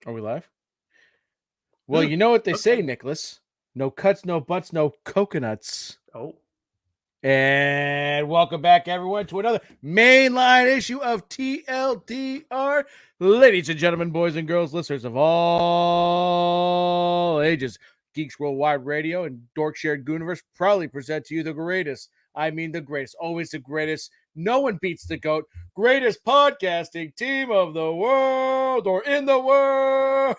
Are we live? Well, you know what they say, Nicholas. No cuts, no butts, no coconuts. Oh. And welcome back, everyone, to another mainline issue of TLDR. Ladies and gentlemen, boys and girls, listeners of all ages, Geeks Worldwide Radio and Dork Shared Gooniverse proudly present to you the greatest. I mean the greatest, always the greatest. No one beats the GOAT. Greatest podcasting team of the world or in the world.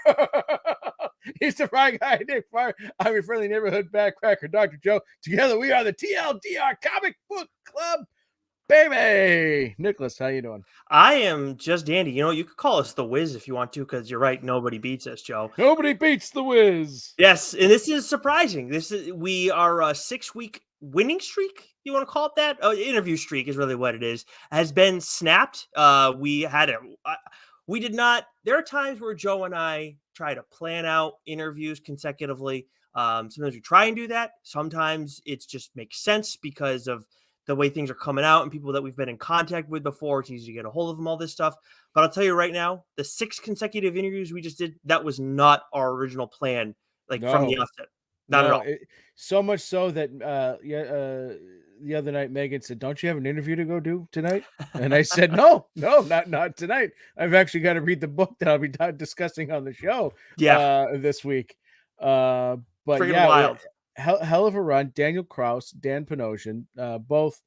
He's the right guy, Nick Friar. I'm your friendly neighborhood backcracker, Dr. Joe. Together we are the TLDR Comic Book Club, baby. Nicholas, how you doing? I am just dandy. You know, you could call us the Wiz if you want to, because you're right. Nobody beats us, Joe. Nobody beats the Wiz. Yes, and this is surprising. We are a 6-week winning streak. You want to call it that? Oh, interview streak is really what it is. Has been snapped. We did not. There are times where Joe and I try to plan out interviews consecutively. Sometimes we try and do that. Sometimes it just makes sense because of the way things are coming out and people that we've been in contact with before. It's easy to get a hold of them, all this stuff. But I'll tell you right now, the 6 consecutive interviews we just did, that was not our original plan, from the outset. Not at all. So much so that the other night Megan said, "Don't you have an interview to go do tonight?" And I said, "No, not tonight. I've actually got to read the book that I'll be discussing on the show this week." But Freaking yeah, wild. Hell of a run. Daniel Kraus, Dan Panosian, both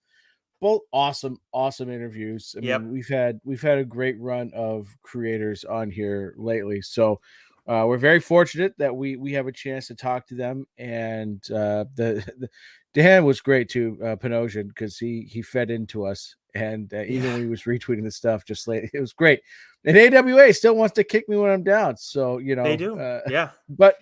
awesome interviews. I mean, we've had a great run of creators on here lately, so we're very fortunate that we have a chance to talk to them. And the Dan was great too, Panosian, because he fed into us, and even when he was retweeting the stuff just late, it was great. And AWA still wants to kick me when I'm down, so They do. But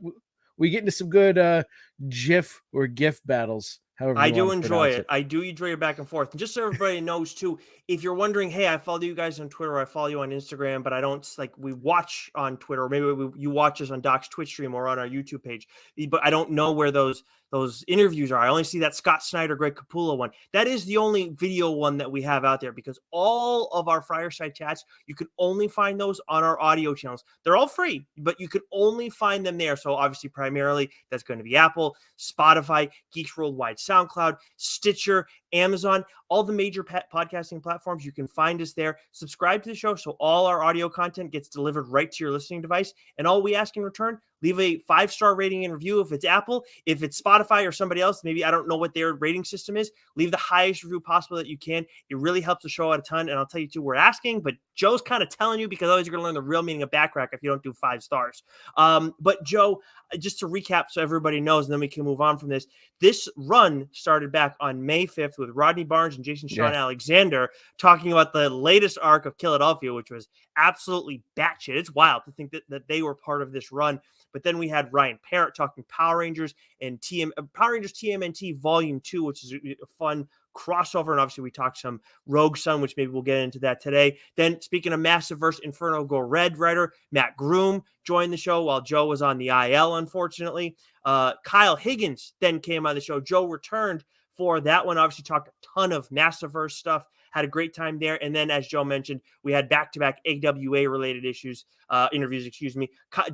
we get into some good GIF or GIF battles. I do enjoy it. I do enjoy your back and forth. And just so everybody knows too, if you're wondering, hey, I follow you guys on Twitter, or I follow you on Instagram, but I don't we watch on Twitter, or maybe you watch us on Doc's Twitch stream or on our YouTube page, but I don't know where those interviews are. I only see that Scott Snyder, Greg Capullo one. That is the only video one that we have out there, because all of our Fireside chats, you can only find those on our audio channels. They're all free, but you can only find them there. So obviously, primarily, that's going to be Apple, Spotify, Geeks Worldwide, SoundCloud, Stitcher, Amazon, all the major podcasting platforms. You can find us there. Subscribe to the show so all our audio content gets delivered right to your listening device. And all we ask in return, leave a 5-star rating and review if it's Apple. If it's Spotify or somebody else, maybe I don't know what their rating system is, leave the highest review possible that you can. It really helps the show out a ton. And I'll tell you too, we're asking, but Joe's kind of telling you, because otherwise you're going to learn the real meaning of backrack if you don't do 5 stars. But Joe, just to recap so everybody knows, and then we can move on from this. This run started back on May 5th with Rodney Barnes and Jason Sean Alexander talking about the latest arc of Philadelphia, which was absolutely batshit. It's wild to think that they were part of this run. But then we had Ryan Parrott talking Power Rangers and Power Rangers TMNT Volume 2, which is a fun crossover. And obviously we talked some Rogue Sun, which maybe we'll get into that today. Then speaking of Massiveverse, Inferno Go Red writer Matt Groom joined the show while Joe was on the IL, unfortunately. Kyle Higgins then came on the show. Joe returned for that one. Obviously talked a ton of Massiveverse stuff. Had a great time there. And then, as Joe mentioned, we had back-to-back AWA-related interviews,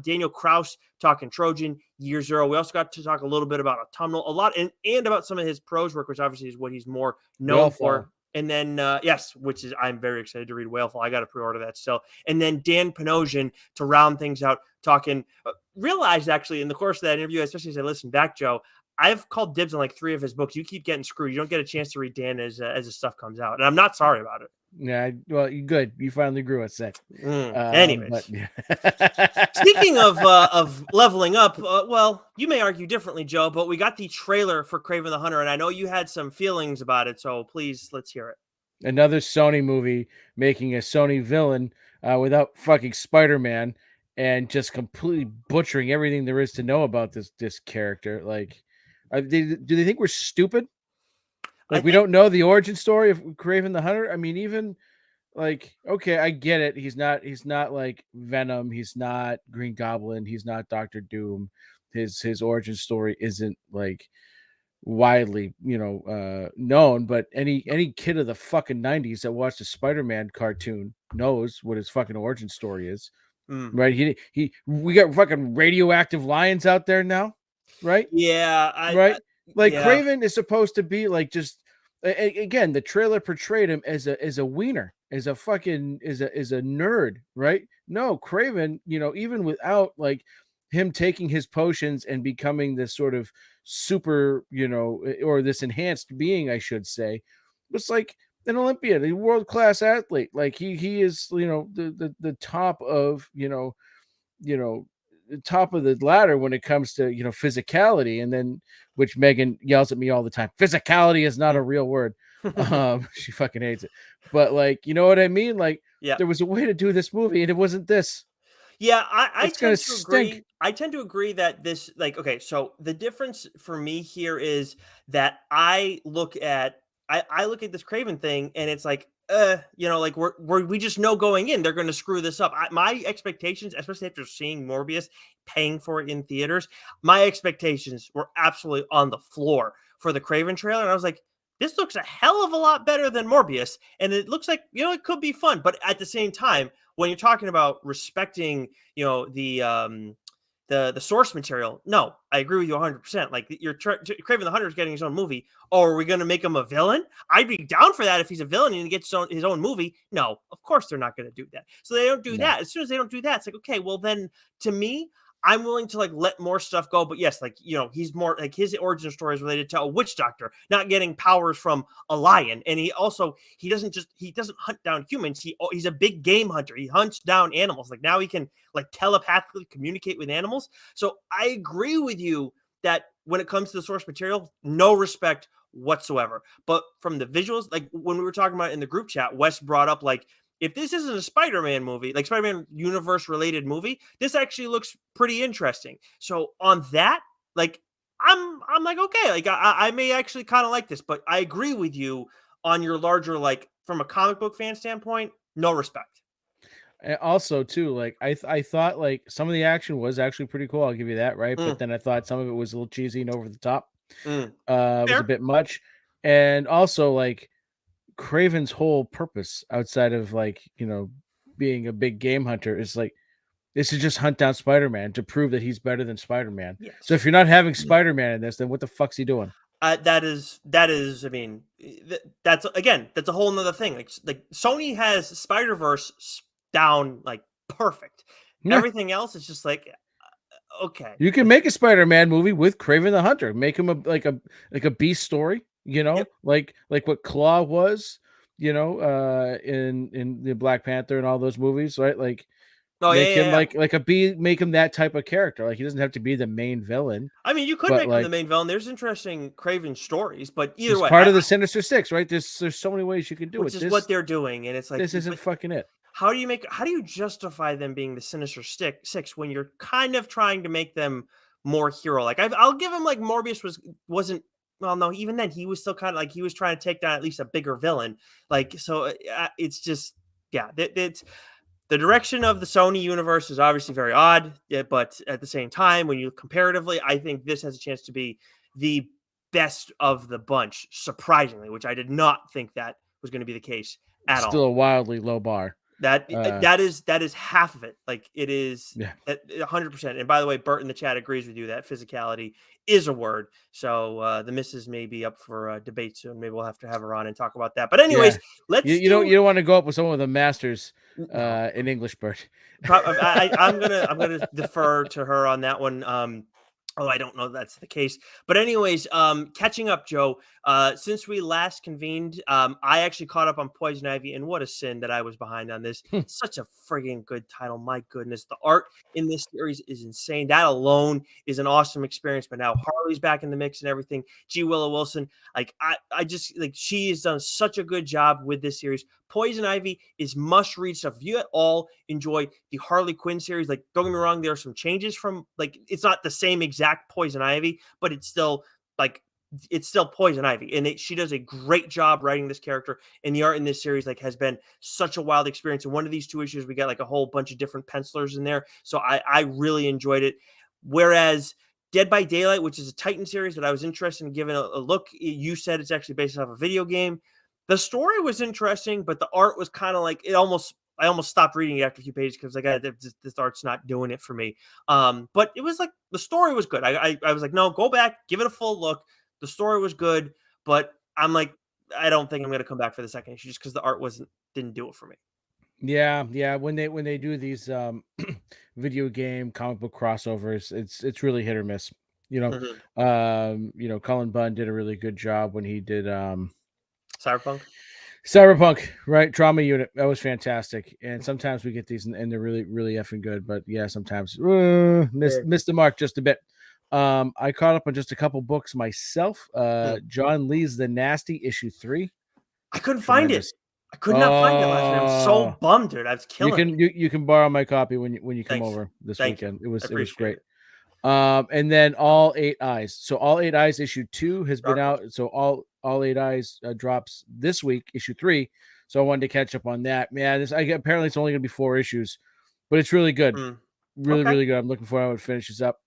Daniel Kraus talking Trojan, Year Zero. We also got to talk a little bit about Autumnal, a lot, and about some of his prose work, which obviously is what he's more known for. And then, which is, I'm very excited to read Whalefall. I got to pre-order that still. And then Dan Panosian to round things out, talking, realized actually in the course of that interview, especially as I listened back, Joe, I've called dibs on like 3 of his books. You keep getting screwed. You don't get a chance to read Dan as his stuff comes out. And I'm not sorry about it. Yeah, well, good. You finally grew a set. Anyways, speaking of leveling up, well, you may argue differently, Joe, but we got the trailer for Kraven the Hunter, and I know you had some feelings about it, so please, let's hear it. Another Sony movie making a Sony villain without fucking Spider-Man, and just completely butchering everything there is to know about this character. Like, do they think we're stupid? Like, we don't know the origin story of Kraven the Hunter? I mean, even like, okay, I get it. He's not like Venom. He's not Green Goblin. He's not Doctor Doom. His origin story isn't like widely, known, but any kid of the fucking 90s that watched a Spider-Man cartoon knows what his fucking origin story is. right? We got fucking radioactive lions out there now, right? Yeah, Right? Like yeah. Craven is supposed to be like just again, the trailer portrayed him as a wiener, as a fucking is a nerd, right? No, Craven, even without like him taking his potions and becoming this sort of super, or this enhanced being, I should say, was like an Olympian, a world class athlete. Like he is, the top of, you know top of the ladder when it comes to physicality. And then, which Megan yells at me all the time, physicality is not a real word. She fucking hates it, but like, you know what I mean? Like, Yeah. there was a way to do this movie and it wasn't this. Yeah, I It's gonna tend to stink. agree. I tend to agree that this, like, okay, so the difference for me here is that I look at this Craven thing and it's like, like we just know going in they're going to screw this up. My expectations, especially after seeing Morbius, paying for it in theaters, my expectations were absolutely on the floor for the Craven trailer, and I was like, this looks a hell of a lot better than Morbius, and it looks like it could be fun, but at the same time, when you're talking about respecting, the source material, no, I agree with you 100%. Like, you're Craven the Hunter is getting his own movie. Oh, are we going to make him a villain? I'd be down for that if he's a villain and he gets his own movie. No, of course they're not going to do that. So they don't do No. that. As soon as they don't do that, it's like, okay, well then, to me, I'm willing to like let more stuff go. But yes, like, he's more like, his origin story is related to a witch doctor not getting powers from a lion, and he doesn't hunt down humans. He's a big game hunter. He hunts down animals. Like, now he can like telepathically communicate with animals. So I agree with you that when it comes to the source material, no respect whatsoever. But from the visuals, like when we were talking about it in the group chat, Wes brought up, like, if this isn't a Spider-Man movie, like Spider-Man universe related movie, this actually looks pretty interesting. So on that, like, I'm like, okay, like I may actually kind of like this, but I agree with you on your larger, like, from a comic book fan standpoint, no respect. And also too, like I thought like some of the action was actually pretty cool. I'll give you that, right? But Mm, then I thought some of it was a little cheesy and over the top. mm. It was a Fair. bit much. And also, like, Craven's whole purpose outside of like, being a big game hunter is like, is to just hunt down Spider-Man to prove that he's better than Spider-Man. So if Yes. you're not having Spider-Man in this, then what the fuck's he doing? That is. I mean, that's again, that's a whole nother thing. Like Sony has Spider Verse down like perfect. Yeah. Everything else is just like, okay. You can make a Spider-Man movie with Craven the Hunter. Make him a beast story, Yep. like what Claw was, in the Black Panther and all those movies, right? Like, Oh yeah, make yeah, him yeah. like a bee, make him that type of character. Like, he doesn't have to be the main villain, I mean, you could but make him the like, main villain. There's interesting Craven stories, but either he's way, part of the Sinister Six, right? There's so many ways you can do which it. is what they're doing, and it's like, This isn't but fucking it. how do you justify them being the Sinister Six when you're kind of trying to make them more hero? Like, I'll give him, like, Morbius wasn't. Well, no, even then he was still kind of like, he was trying to take down at least a bigger villain. Like, so it's just, yeah, it's the direction of the Sony universe is obviously very odd, but at the same time, when you comparatively, I think this has a chance to be the best of the bunch, surprisingly, which I did not think that was going to be the case at Still all. a wildly low bar. That Uh, that is half of it. Like, it is yeah. 100%. And by the way, Bert in the chat agrees with you that physicality is a word. So the missus may be up for debate soon. Maybe we'll have to have her on and talk about that. But anyways, Yeah. let's You do. don't want to go up with someone with a master's No, in English, Bert. I'm gonna defer to her on that one. Oh, I don't know if that's the case. But anyways, catching up, Joe. Since we last convened, I actually caught up on Poison Ivy, and what a sin that I was behind on this. Such a friggin' good title. My goodness. The art in this series is insane. That alone is an awesome experience. But now Harley's back in the mix and everything. G. Willow Wilson. Like, I just, like, she has done such a good job with this series. Poison Ivy is must read stuff. If you at all enjoy the Harley Quinn series, like, don't get me wrong, there are some changes from, like, it's not the same exact Poison Ivy, but it's still like, it's still Poison Ivy, and she does a great job writing this character. And the art in this series, like, has been such a wild experience. And one of these two issues, we got like a whole bunch of different pencilers in there, so I really enjoyed it. Whereas Dead by Daylight, which is a Titan series that I was interested in giving a look, you said it's actually based off a video game. The story was interesting, but the art was kind of like, it almost I almost stopped reading it after a few pages because this art's not doing it for me. But it was like the story was good. I was like, no, go back, give it a full look. The story was good, but I'm like, I don't think I'm going to come back for the second issue just because the art didn't do it for me. Yeah. When they do these video game comic book crossovers, it's really hit or miss. Cullen Bunn did a really good job when he did Cyberpunk, right? Trauma Unit. That was fantastic. And sometimes we get these and they're really, really effing good. But yeah, sometimes miss the mark just a bit. I caught up on just a couple books myself. John Lee's The Nasty issue 3. I couldn't find it. I could not find it last week. I'm so bummed, dude. I was killing me. You can borrow my copy when you come over this weekend. It was great. And then All 8 Eyes. So All 8 Eyes issue 2 has been out. So All 8 Eyes drops this week, issue 3. So I wanted to catch up on that. Man, apparently it's only going to be 4 issues, but it's really good. Really good. I'm looking forward to how it finishes up.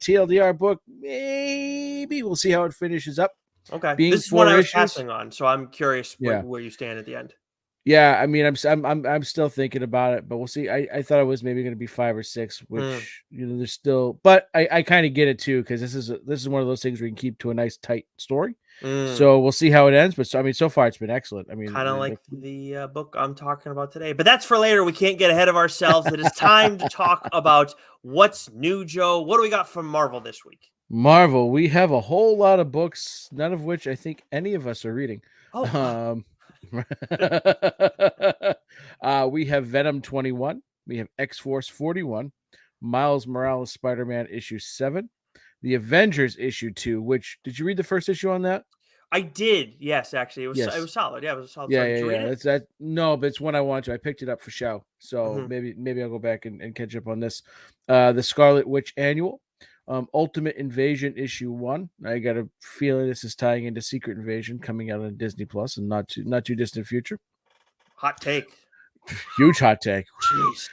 TLDR book, maybe we'll see how it finishes up. Okay, this is what I was passing on, so I'm curious where you stand at the end. Yeah, I mean, I'm still thinking about it, but we'll see. I thought it was maybe going to be 5 or 6, which there's still, but I kind of get it too because this is one of those things where you can keep to a nice tight story. So we'll see how it ends. But so far it's been excellent. I mean, kind of like the book I'm talking about today, but that's for later. We can't get ahead of ourselves. It is time to talk about what's new, Joe. What do we got from Marvel this week? Marvel, we have a whole lot of books, none of which I think any of us are reading. We have Venom 21, we have X-Force 41, Miles Morales Spider-Man issue 7, the Avengers issue 2, which did you read the first issue on that? I did. Yes, actually. It was solid. Yeah, it was a solid. Yeah. No, but it's one I want to. I picked it up for show. So maybe I'll go back and catch up on this. The Scarlet Witch Annual. Ultimate Invasion issue 1. I got a feeling this is tying into Secret Invasion coming out on Disney Plus and not too distant future. Hot take. Huge hot take. Jeez.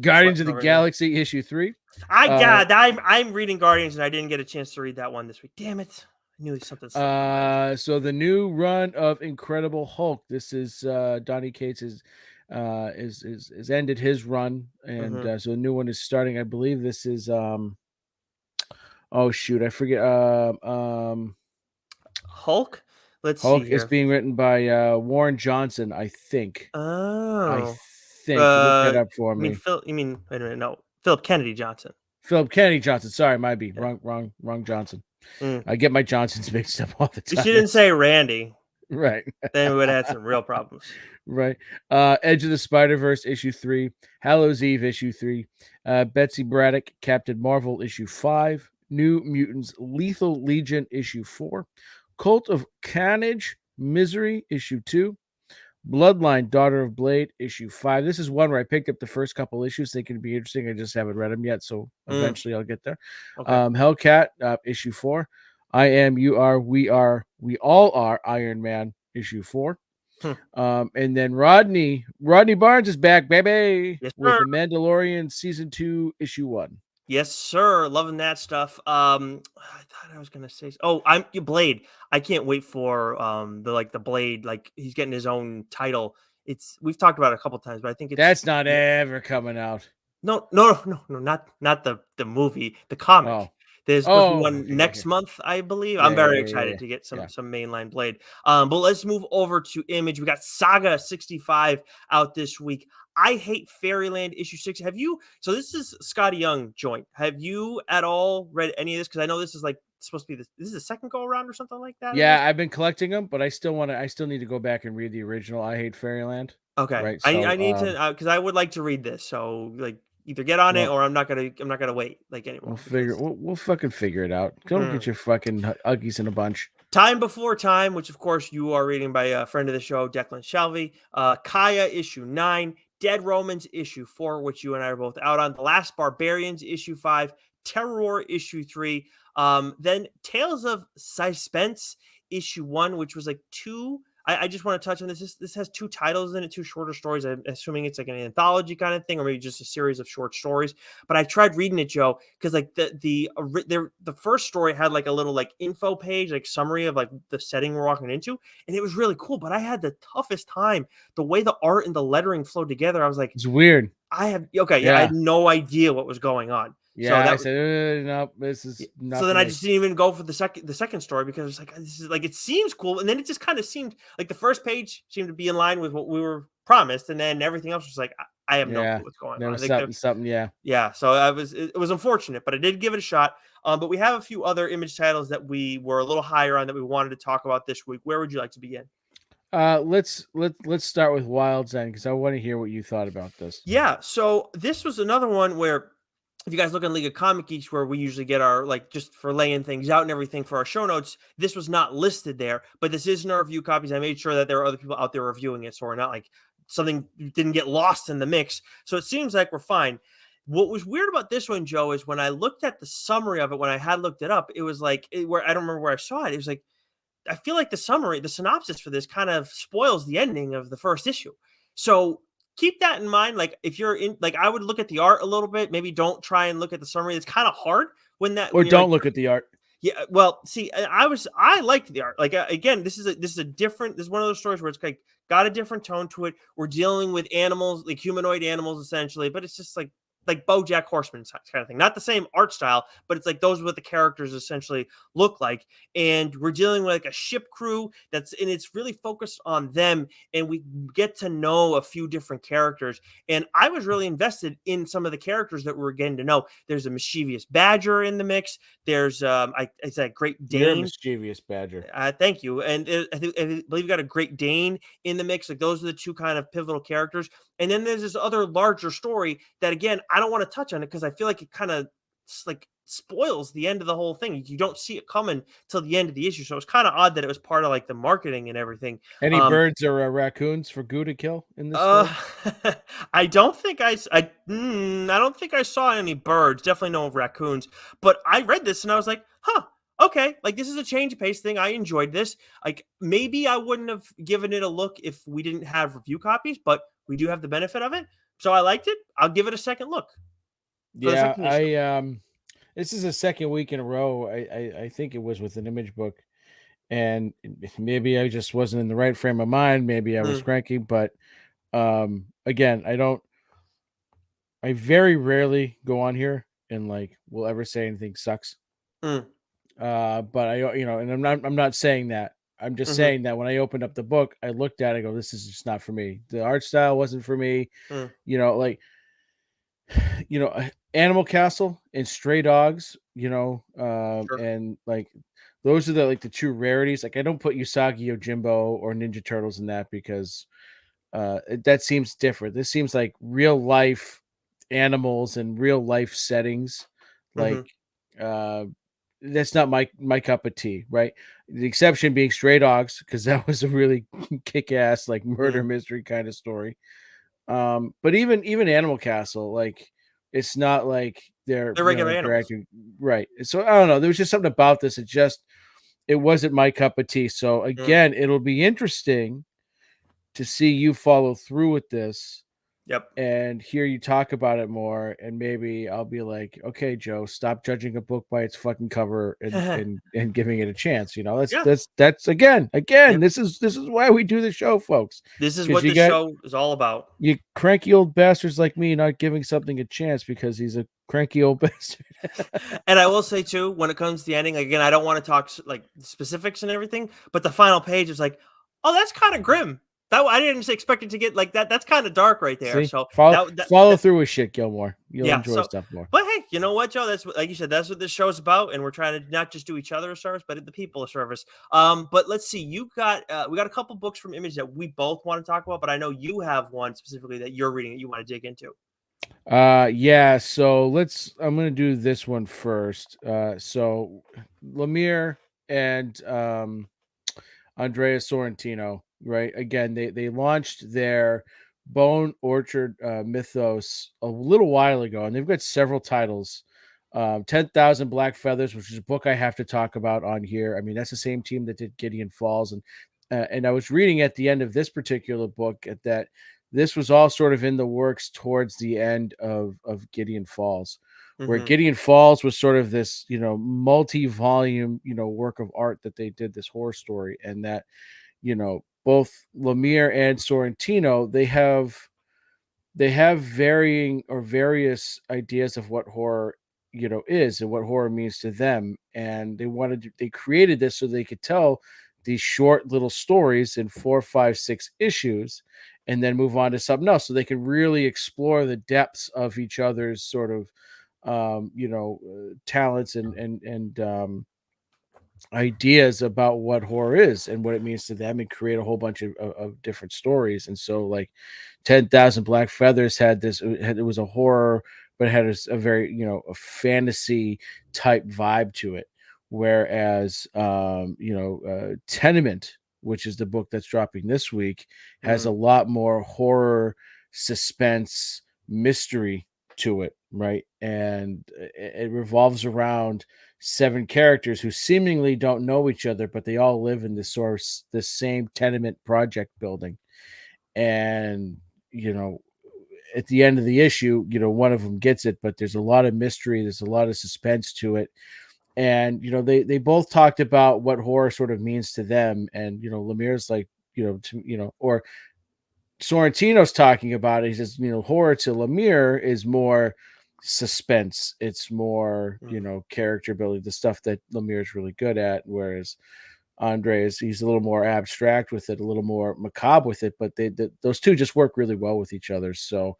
Guardians of the Galaxy issue 3. I'm reading Guardians and I didn't get a chance to read that one this week. Damn it. I knew something. So the new run of Incredible Hulk. This is Donny Cates is ended his run, and so the new one is starting. I believe this is oh shoot, I forget. Hulk. Let's see. Hulk is being written by Warren Johnson, I think. Oh, I think. Look that up for me. You mean wait a minute? No, Philip Kennedy Johnson. Philip Kennedy Johnson. Sorry, might be wrong Johnson. I get my Johnsons mixed up all the time. You didn't say Randy. Right. Then we would have had some real problems. Right. Edge of the Spider-Verse issue 3, Hallows Eve issue 3, Betsy Braddock, Captain Marvel issue 5, New Mutants Lethal Legion issue 4, Cult of Carnage Misery issue 2, Bloodline Daughter of Blade issue 5. This is one where I picked up the first couple issues thinking it'd be interesting. I just haven't read them yet, so eventually I'll get there. Okay. Hellcat issue 4, I Am, You Are, We All Are Iron Man issue 4. And then Rodney Barnes is back, baby, with The Mandalorian season 2 issue 1. Yes, sir. Loving that stuff. I thought I was gonna say, I'm Blade. I can't wait for the Blade. Like he's getting his own title. We've talked about it a couple times, but I think that's not ever coming out. No, not the movie, the comic. There's one next month, I believe. I'm very excited to get some mainline Blade. But let's move over to Image. We got Saga 65 out this week. I Hate Fairyland issue 6. Have you? So this is Scotty Young joint. Have you at all read any of this? Because I know this is supposed to be this is the second go around or something like that. Yeah, I've been collecting them, but I still need to go back and read the original I Hate Fairyland. Okay, right? So, I need to because I would like to read this. So either get on it or I'm not gonna wait anymore. We'll fucking figure it out. Don't get your fucking Uggies in a bunch. Time Before Time, which of course you are reading by a friend of the show, Declan Shalvey. Kaya issue 9, Dead Romans issue 4, which you and I are both out on. The Last Barbarians issue 5, Terror issue 3. Then Tales of Suspense issue 1, which was 2 I just want to touch on this. This has 2 titles in it, 2 shorter stories. I'm assuming it's like an anthology kind of thing, or maybe just a series of short stories. But I tried reading it, Joe, because like the first story had like a little like info page, like summary of like the setting we're walking into, and it was really cool. But I had the toughest time. The way the art and the lettering flowed together, I was like, It's weird. I have okay, yeah, I Yeah. had no idea what was going on. So Yeah. I that said, no, this is so not then for I me. just didn't even go for the second story because it's like this is like it seems cool, and then it just kind of seemed like the first page seemed to be in line with what we were promised, and then everything else was like I have no Yeah. clue what's going There on. I was think the something. Yeah. yeah, so it was unfortunate, but I did give it a shot. But we have a few other Image titles that we were a little higher on that we wanted to talk about this week. Where would you like to begin? Let's start with Wild's End because I want to hear what you thought about this. Yeah, so this was another one where if you guys look on League of Comic Geeks, where we usually get our like just for laying things out and everything for our show notes, this was not listed there, but this is in our review copies. I made sure that there are other people out there reviewing it, so we're not like something didn't get lost in the mix. So it seems like we're fine. What was weird about this one, Joe, is when I looked at the summary of it when I had looked it up, it was like where I don't remember where I saw it. It was like I feel like the summary, the synopsis for this kind of spoils the ending of the first issue. So keep that in mind. Like if you're in, like I would look at the art a little bit. Maybe don't try and look at the summary. It's kind of hard Or when you're like, don't look at the art. yeah. Well, see, I liked the art. Like again, this is a different. This is one of those stories where it's like got a different tone to it. We're dealing with animals, like humanoid animals, essentially, but it's just like BoJack Horseman kind of thing. Not the same art style, but it's like those are what the characters essentially look like. And we're dealing with like a ship crew and it's really focused on them. And we get to know a few different characters. And I was really invested in some of the characters that we're getting to know. There's a mischievous badger in the mix. There's I said Great You're a Dane. mischievous badger. Thank you. And I believe you got a Great Dane in the mix. Like those are the 2 kind of pivotal characters. And then there's this other larger story that again I don't want to touch on it because I feel like it kind of like spoils the end of the whole thing. You don't see it coming till the end of the issue, so it's kind of odd that it was part of like the marketing and everything. Any Um, birds or raccoons for Goo to kill in this uh, story? I don't think I don't think I saw any birds. Definitely no raccoons. But I read this and I was like, huh. Okay, like this is a change of pace thing. I enjoyed this. Like maybe I wouldn't have given it a look if we didn't have review copies, but we do have the benefit of it. So I liked it. I'll give it a second look for the Yeah, second issue. this is the second week in a row. I think it was with an Image book, and maybe I just wasn't in the right frame of mind. Maybe I was Mm, cranky, but again, I very rarely go on here and like will ever say anything sucks. mm, But and I'm not saying that. I'm just mm-hmm, saying that when I opened up the book, I looked at it, I go, this is just not for me. The art style wasn't for me. mm, Like Animal Castle and Stray Dogs, sure. and like those are the 2 rarities. Like I don't put Usagi Yojimbo or Ninja Turtles in that because that seems different. This seems like real life animals and real life settings. Mm-hmm, Like uh that's not my cup of tea, right? The exception being Stray Dogs, because that was a really kick ass like murder mm. mystery kind of story. But even Animal Castle, like it's not like they're They're regular animals. interacting right. So I don't know. There was just something about this. It wasn't my cup of tea. So Mm, again, it'll be interesting to see you follow through with this yep. and hear you talk about it more. And maybe I'll be like, okay, Joe, stop judging a book by its fucking cover and giving it a chance. That's Yeah. that's again, Yep. this is why we do the show, folks. This is Because what you the got show is all about. you cranky old bastards like me not giving something a chance because he's a cranky old bastard. And I will say too, when it comes to the ending, again, I don't want to talk like specifics and everything, but the final page is like, oh, that's kind of grim. That I didn't expect it to get like that. That's kind of dark right there. See, So follow through with shit, Gilmore. You'll yeah. enjoy So, stuff more. but hey, you know what, Joe? That's what, like you said, that's what this show is about, and we're trying to not just do each other a service, but the people a service. But let's see, we got a couple books from Image that we both want to talk about, but I know you have one specifically that you're reading that you want to dig into. Yeah, so I'm gonna do this one first. So Lemire and Andrea Sorrentino, right? Again, they launched their Bone Orchard mythos a little while ago, and they've got several titles. 10,000 Black Feathers, which is a book I have to talk about on here. I mean, that's the same team that did Gideon Falls, and and I was reading at the end of this particular book that this was all sort of in the works towards the end of Gideon Falls, where Gideon Falls was sort of this, multi-volume, work of art that they did this horror story, and that, both Lemire and Sorrentino, they have varying or various ideas of what horror is and what horror means to them, and they created this so they could tell these short little stories in 4, 5, 6 issues and then move on to something else, so they can really explore the depths of each other's sort of talents and ideas about what horror is and what it means to them, and create a whole bunch of different stories. And so, like, 10,000 Black Feathers had this, it was a horror, but it had a very, a fantasy type vibe to it. Whereas, Tenement, which is the book that's dropping this week, has a lot more horror, suspense, mystery to it, right? And it revolves around 7 characters who seemingly don't know each other, but they all live in the same tenement project building. And at the end of the issue, one of them gets it, but there's a lot of mystery, there's a lot of suspense to it. And they both talked about what horror sort of means to them. And Lemire's like, or Sorrentino's talking about it. He says, horror to Lemire is more suspense. It's more, character building, the stuff that Lemire is really good at. Whereas Andre he's a little more abstract with it, a little more macabre with it. But those two just work really well with each other. So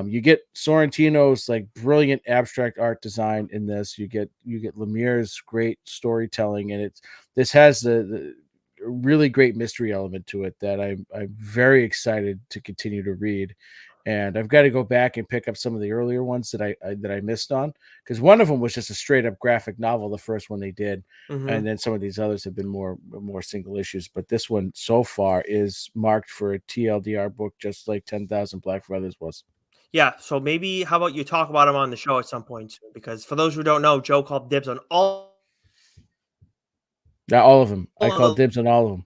you get Sorrentino's like brilliant abstract art design in this. You get Lemire's great storytelling, and this has the really great mystery element to it that I'm very excited to continue to read. And I've got to go back and pick up some of the earlier ones that I missed on, because one of them was just a straight up graphic novel, the first one they did, and then some of these others have been more single issues. But this one so far is marked for a TLDR book, just like 10,000 Black Feathers was. Yeah, so maybe how about you talk about him on the show at some point soon? Because for those who don't know, Joe called dibs on Yeah, all of them. I all of call dibs on all of them.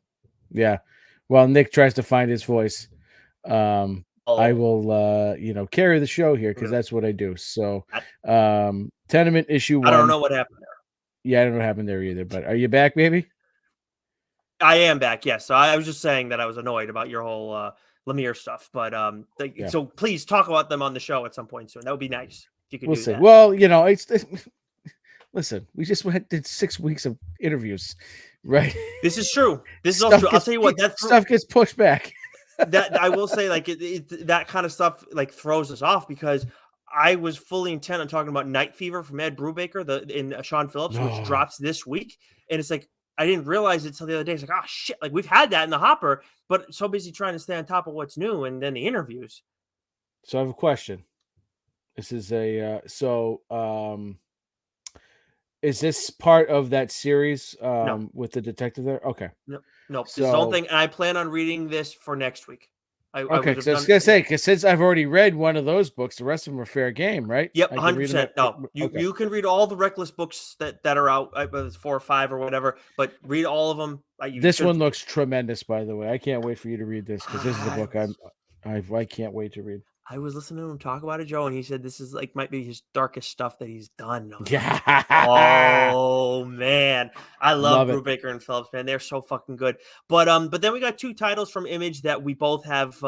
Yeah. While Nick tries to find his voice, I will carry the show here because that's what I do. So Tenement issue I don't 1. know what happened there. Yeah, I don't know what happened there either, but are you back, baby? I am back, yes. So I was just saying that I was annoyed about your whole Lemire stuff, but Yeah. so please talk about them on the show at some point soon. That would be nice if you could We'll do see. that. Well, it's listen, we just did 6 weeks of interviews, right? This is true. This is also true. I'll tell you what, that stuff gets pushed back. that I will say, like that kind of stuff like throws us off, because I was fully intent on talking about Night Fever from Ed Brubaker, in Sean Phillips, which drops this week, and it's like I didn't realize it till the other day. It's like, oh shit, like we've had that in the hopper, but so busy trying to stay on top of what's new, and then the interviews. So I have a question. This is is this part of that series No, with the detective there? Okay. no. This is the whole thing, and I plan on reading this for next week. I Okay, would because have I was done. gonna say, because since I've already read one of those books, the rest of them are fair game, right? Yep, I can read them. 100%. No, you can read all the Reckless books that are out, whether it's 4 or 5 or whatever, but read all of them. This one looks tremendous, by the way. I can't wait for you to read this, because this is a book I can't wait to read. I was listening to him talk about it, Joe, and he said this is like might be his darkest stuff that he's done. I was like, Yeah. oh man, I love Love it. Brubaker and Phillips, man. They're so fucking good. But then we got 2 titles from Image that we both have,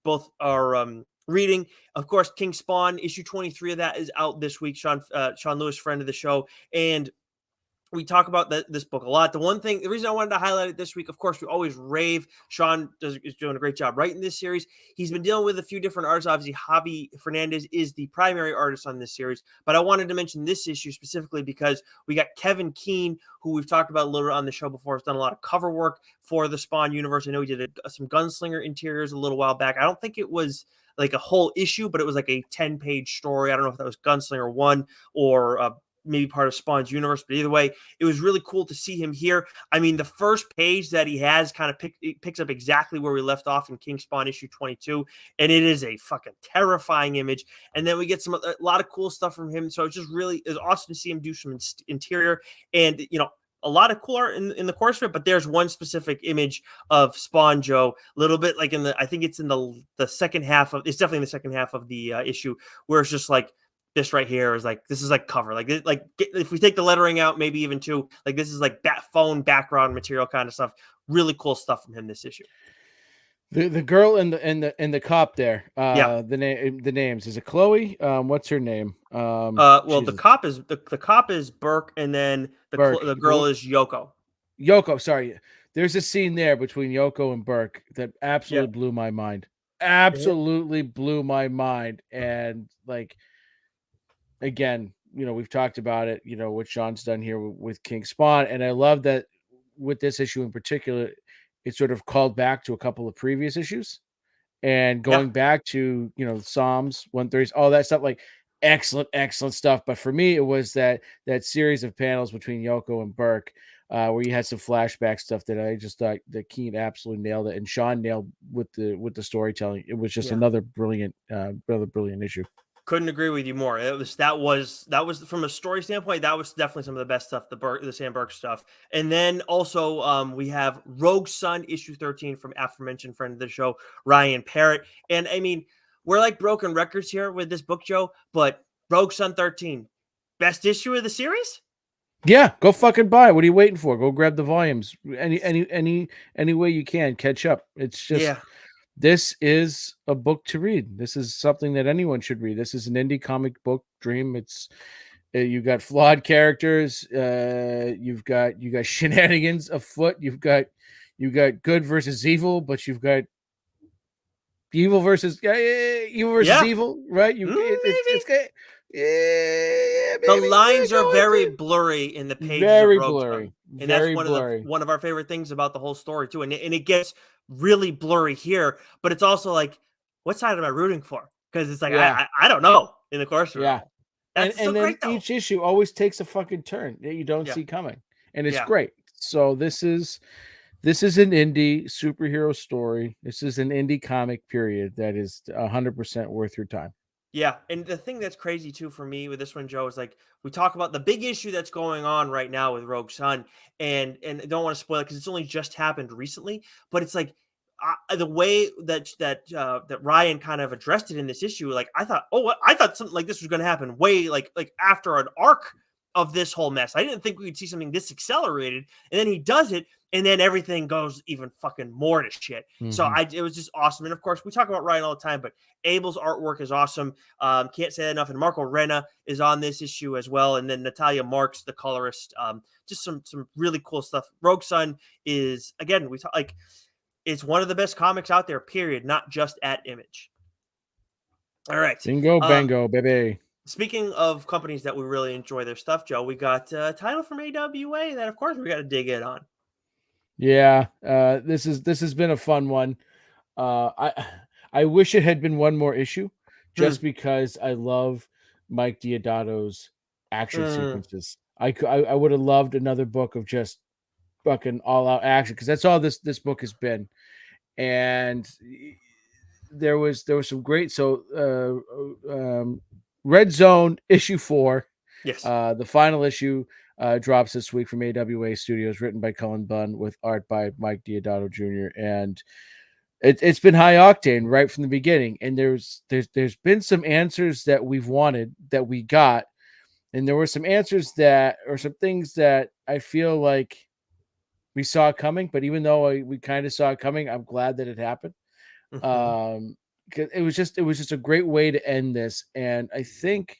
both are reading. Of course, King Spawn issue 23 of that is out this week. Sean Lewis, friend of the show, and we talk about this book a lot. The reason I wanted to highlight it this week, of course, we always rave. Sean is doing a great job writing this series. He's been dealing with a few different artists. Obviously, Javi Fernandez is the primary artist on this series, but I wanted to mention this issue specifically because we got Kevin Keane, who we've talked about a little bit on the show before. Has done a lot of cover work for the Spawn universe. I know he did some Gunslinger interiors a little while back. I don't think it was like a whole issue, but it was like a 10-page story. I don't know if that was Gunslinger 1 or maybe part of Spawn's universe, but either way, it was really cool to see him here. I mean, the first page that he has kind of picks up exactly where we left off in King Spawn issue 22, and it is a fucking terrifying image. And then we get a lot of cool stuff from him. So it's awesome to see him do some interior. And a lot of cool art in the course of it, but there's one specific image of Spawn Joe, a little bit like I think it's in the second half of, it's definitely in the second half of the issue, where it's just like, this right here is like, this is like cover, like if we take the lettering out, maybe even two, like this is like phone background material kind of stuff. Really cool stuff from him this issue. The girl and the cop there. Yeah. The names, is it Chloe? What's her name? Well, Jesus, the cop is Burke, and then Burke. the girl is Yoko. Yoko. Sorry, there's a scene there between Yoko and Burke that Yeah. absolutely blew my mind. Yeah. Absolutely blew my mind. And like, again, we've talked about it. What Sean's done here with King Spawn, and I love that with this issue in particular, it sort of called back to a couple of previous issues. And Yeah. going back to Psalms 130, all that stuff, like excellent stuff. But for me, it was that series of panels between Yoko and Burke, where you had some flashback stuff that I just thought that Keane absolutely nailed it, and Sean nailed with the storytelling. It was just Yeah. another brilliant issue. Couldn't agree with you more. That was from a story standpoint, that was definitely some of the best stuff, the Sam Burke stuff. And then also we have Rogue Sun issue 13 from aforementioned friend of the show, Ryan Parrott. And I mean, we're like broken records here with this book, Joe, but Rogue Sun 13, best issue of the series? Yeah, go fucking buy it. What are you waiting for? Go grab the volumes. Any way you can, catch up. It's just, Yeah. this is a book to read. This is something that anyone should read. This is an indie comic book dream. It's you've got flawed characters. You've got shenanigans afoot. You've got good versus evil, but you've got evil versus Yeah. evil, right? Maybe. It's good. Yeah, The maybe lines are going very to blurry in the pages of very Rogue blurry, Sun, and that's very blurry. one of our favorite things about the whole story too. And it gets really blurry here, but it's also like, what side am I rooting for? Because it's like Yeah, I don't know in the course of it yeah. all. And That's so then great though. each issue always takes a fucking turn that you don't Yeah, see coming, and it's yeah, great. So this is an indie superhero story. This is an indie comic period that is 100% worth your time. yeah. And the thing that's crazy too for me with this one, Joe, is like we talk about the big issue that's going on right now with Rogue Sun, and I don't want to spoil it because it's only just happened recently, but it's like the way that Ryan kind of addressed it in this issue, like I thought something like this was going to happen way like after an arc of this whole mess. I didn't think we would see something this accelerated, and then he does it, and then everything goes even fucking more to shit. So Mm-hmm. it was just awesome. And of course, we talk about Ryan all the time, but Abel's artwork is awesome. Can't say that enough. And Marco Renna is on this issue as well, and then Natalia Marks, the colorist. Just some really cool stuff. Rogue Sun is, again, we talk like, it's one of the best comics out there, period, not just at Image. All right. Bingo, bango, baby. Speaking of companies that we really enjoy their stuff, Joe, we got a title from AWA that, of course, we got to dig in on. Yeah, this has been a fun one. I wish it had been one more issue, Hmm. just because I love Mike Diodato's action Mm. sequences. I would have loved another book of just fucking all out action, because that's all this book has been. And there was some great, Red Zone issue 4, Yes. the final issue drops this week from AWA Studios, written by Cullen Bunn with art by Mike Diodato Jr. And it's been high octane right from the beginning. And there's been some answers that we've wanted that we got, and there were some answers that, or some things that I feel like we saw coming. But even though we kind of saw it coming, I'm glad that it happened. Mm-hmm. 'Cause it was just a great way to end this. And I think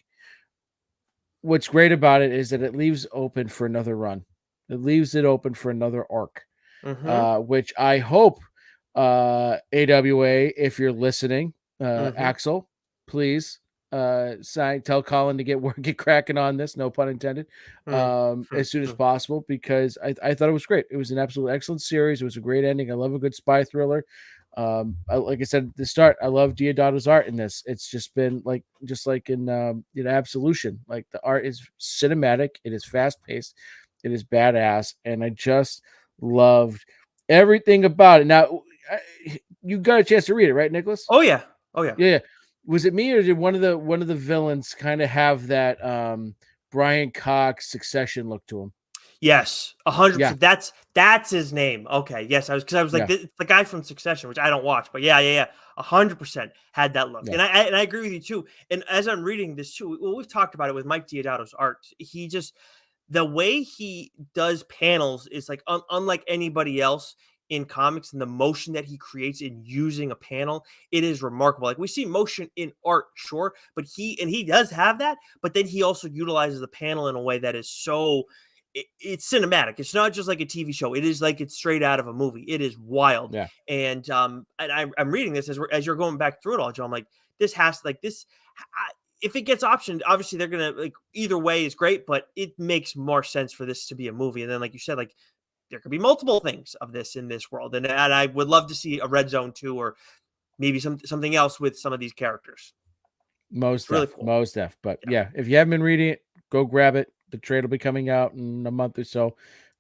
what's great about it is that it leaves open for another run. It leaves it open for another arc, Mm-hmm. which I hope, AWA, if you're listening, Mm-hmm. Axel, please tell Colin to get cracking on this, no pun intended, as soon as Mm-hmm. possible, because I thought it was great. It was an absolute excellent series. It was a great ending. I love a good spy thriller. Like I said at the start, I love Diodato's art in this. It's just been just like in Absolution. Like, the art is cinematic, it is fast paced, it is badass, and I just loved everything about it. Now, you got a chance to read it, right, Nicholas? Oh yeah. Oh yeah. Yeah. Was it me, or did one of the villains kind of have that Brian Cox Succession look to him? Yes, Yeah, 100%. That's his name. Okay, yes, I was like, yeah, it's the guy from Succession, which I don't watch, but yeah, 100% had that look, yeah, and I agree with you too. And as I'm reading this too, well, we've talked about it with Mike Deodato's art. He just the way he does panels is like unlike anybody else in comics, and the motion that he creates in using a panel, it is remarkable. Like we see motion in art, sure, but he does have that, but then he also utilizes the panel in a way that is so it's cinematic. It's not just like a TV show. It is like it's straight out of a movie. It is wild. yeah. And I'm reading this as you're going back through it all, Joe. I'm like, this has like this. If it gets optioned, obviously they're gonna like either way is great, but it makes more sense for this to be a movie. And then, like you said, like there could be multiple things of this in this world, and I would love to see a Red Zone 2 or maybe something else with some of these characters. It's really cool. Most def. But Yeah. yeah, if you haven't been reading it, go grab it. The trade will be coming out in a month or so.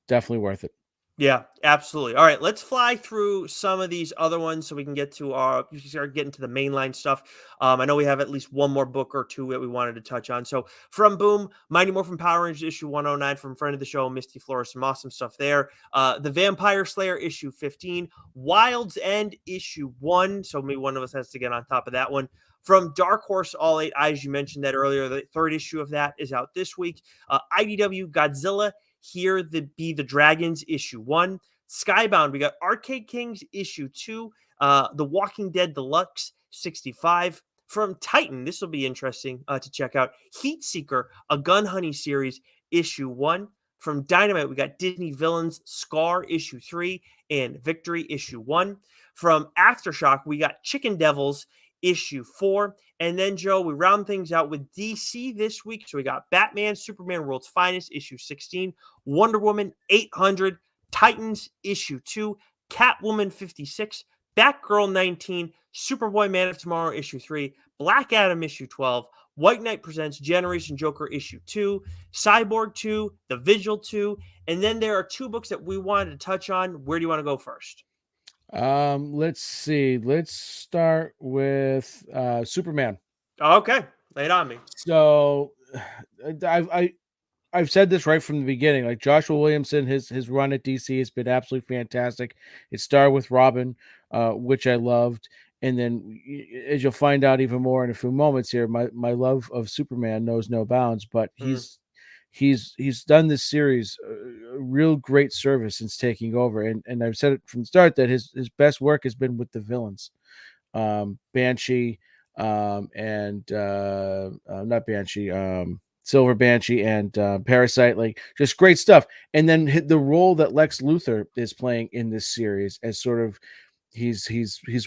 Definitely worth it. Yeah, absolutely. All right, let's fly through some of these other ones so we can get to our you can start getting to the mainline stuff. I know we have at least one more book or two that we wanted to touch on. So from Boom, Mighty Morphin Power Rangers issue 109 from friend of the show, Misty Flores, some awesome stuff there. The Vampire Slayer issue 15, Wild's End issue 1. So maybe one of us has to get on top of that one. From Dark Horse All Eight Eyes, you mentioned that earlier. The third issue of that is out this week. IDW Godzilla Here Be the Dragons issue 1. Skybound, we got Arcade Kings issue 2. The Walking Dead Deluxe 65. From Titan, this will be interesting to check out. Heat Seeker, a Gun Honey series issue 1. From Dynamite, we got Disney Villains Scar issue 3 and Victory issue 1. From Aftershock, we got Chicken Devils issue 4. And then, Joe, we round things out with DC this week. So we got Batman, Superman, World's Finest, issue 16, Wonder Woman 800, Titans, issue 2, Catwoman 56, Batgirl 19, Superboy, Man of Tomorrow, issue 3, Black Adam, issue 12, White Knight Presents Generation Joker, issue 2, Cyborg 2, The Vigil 2, and then there are two books that we wanted to touch on. Where do you want to go first? Let's see. Let's start with Superman. Okay, lay it on me. So I've said this right from the beginning. Like Joshua Williamson, his run at DC has been absolutely fantastic. It started with Robin, which I loved, and then as you'll find out even more in a few moments here, my love of Superman knows no bounds. But Mm. he's done this series a real great service since taking over, and I've said it from the start that his best work has been with the villains, Banshee, and not Banshee, Silver Banshee and Parasite, like just great stuff. And then the role that Lex Luthor is playing in this series as sort of he's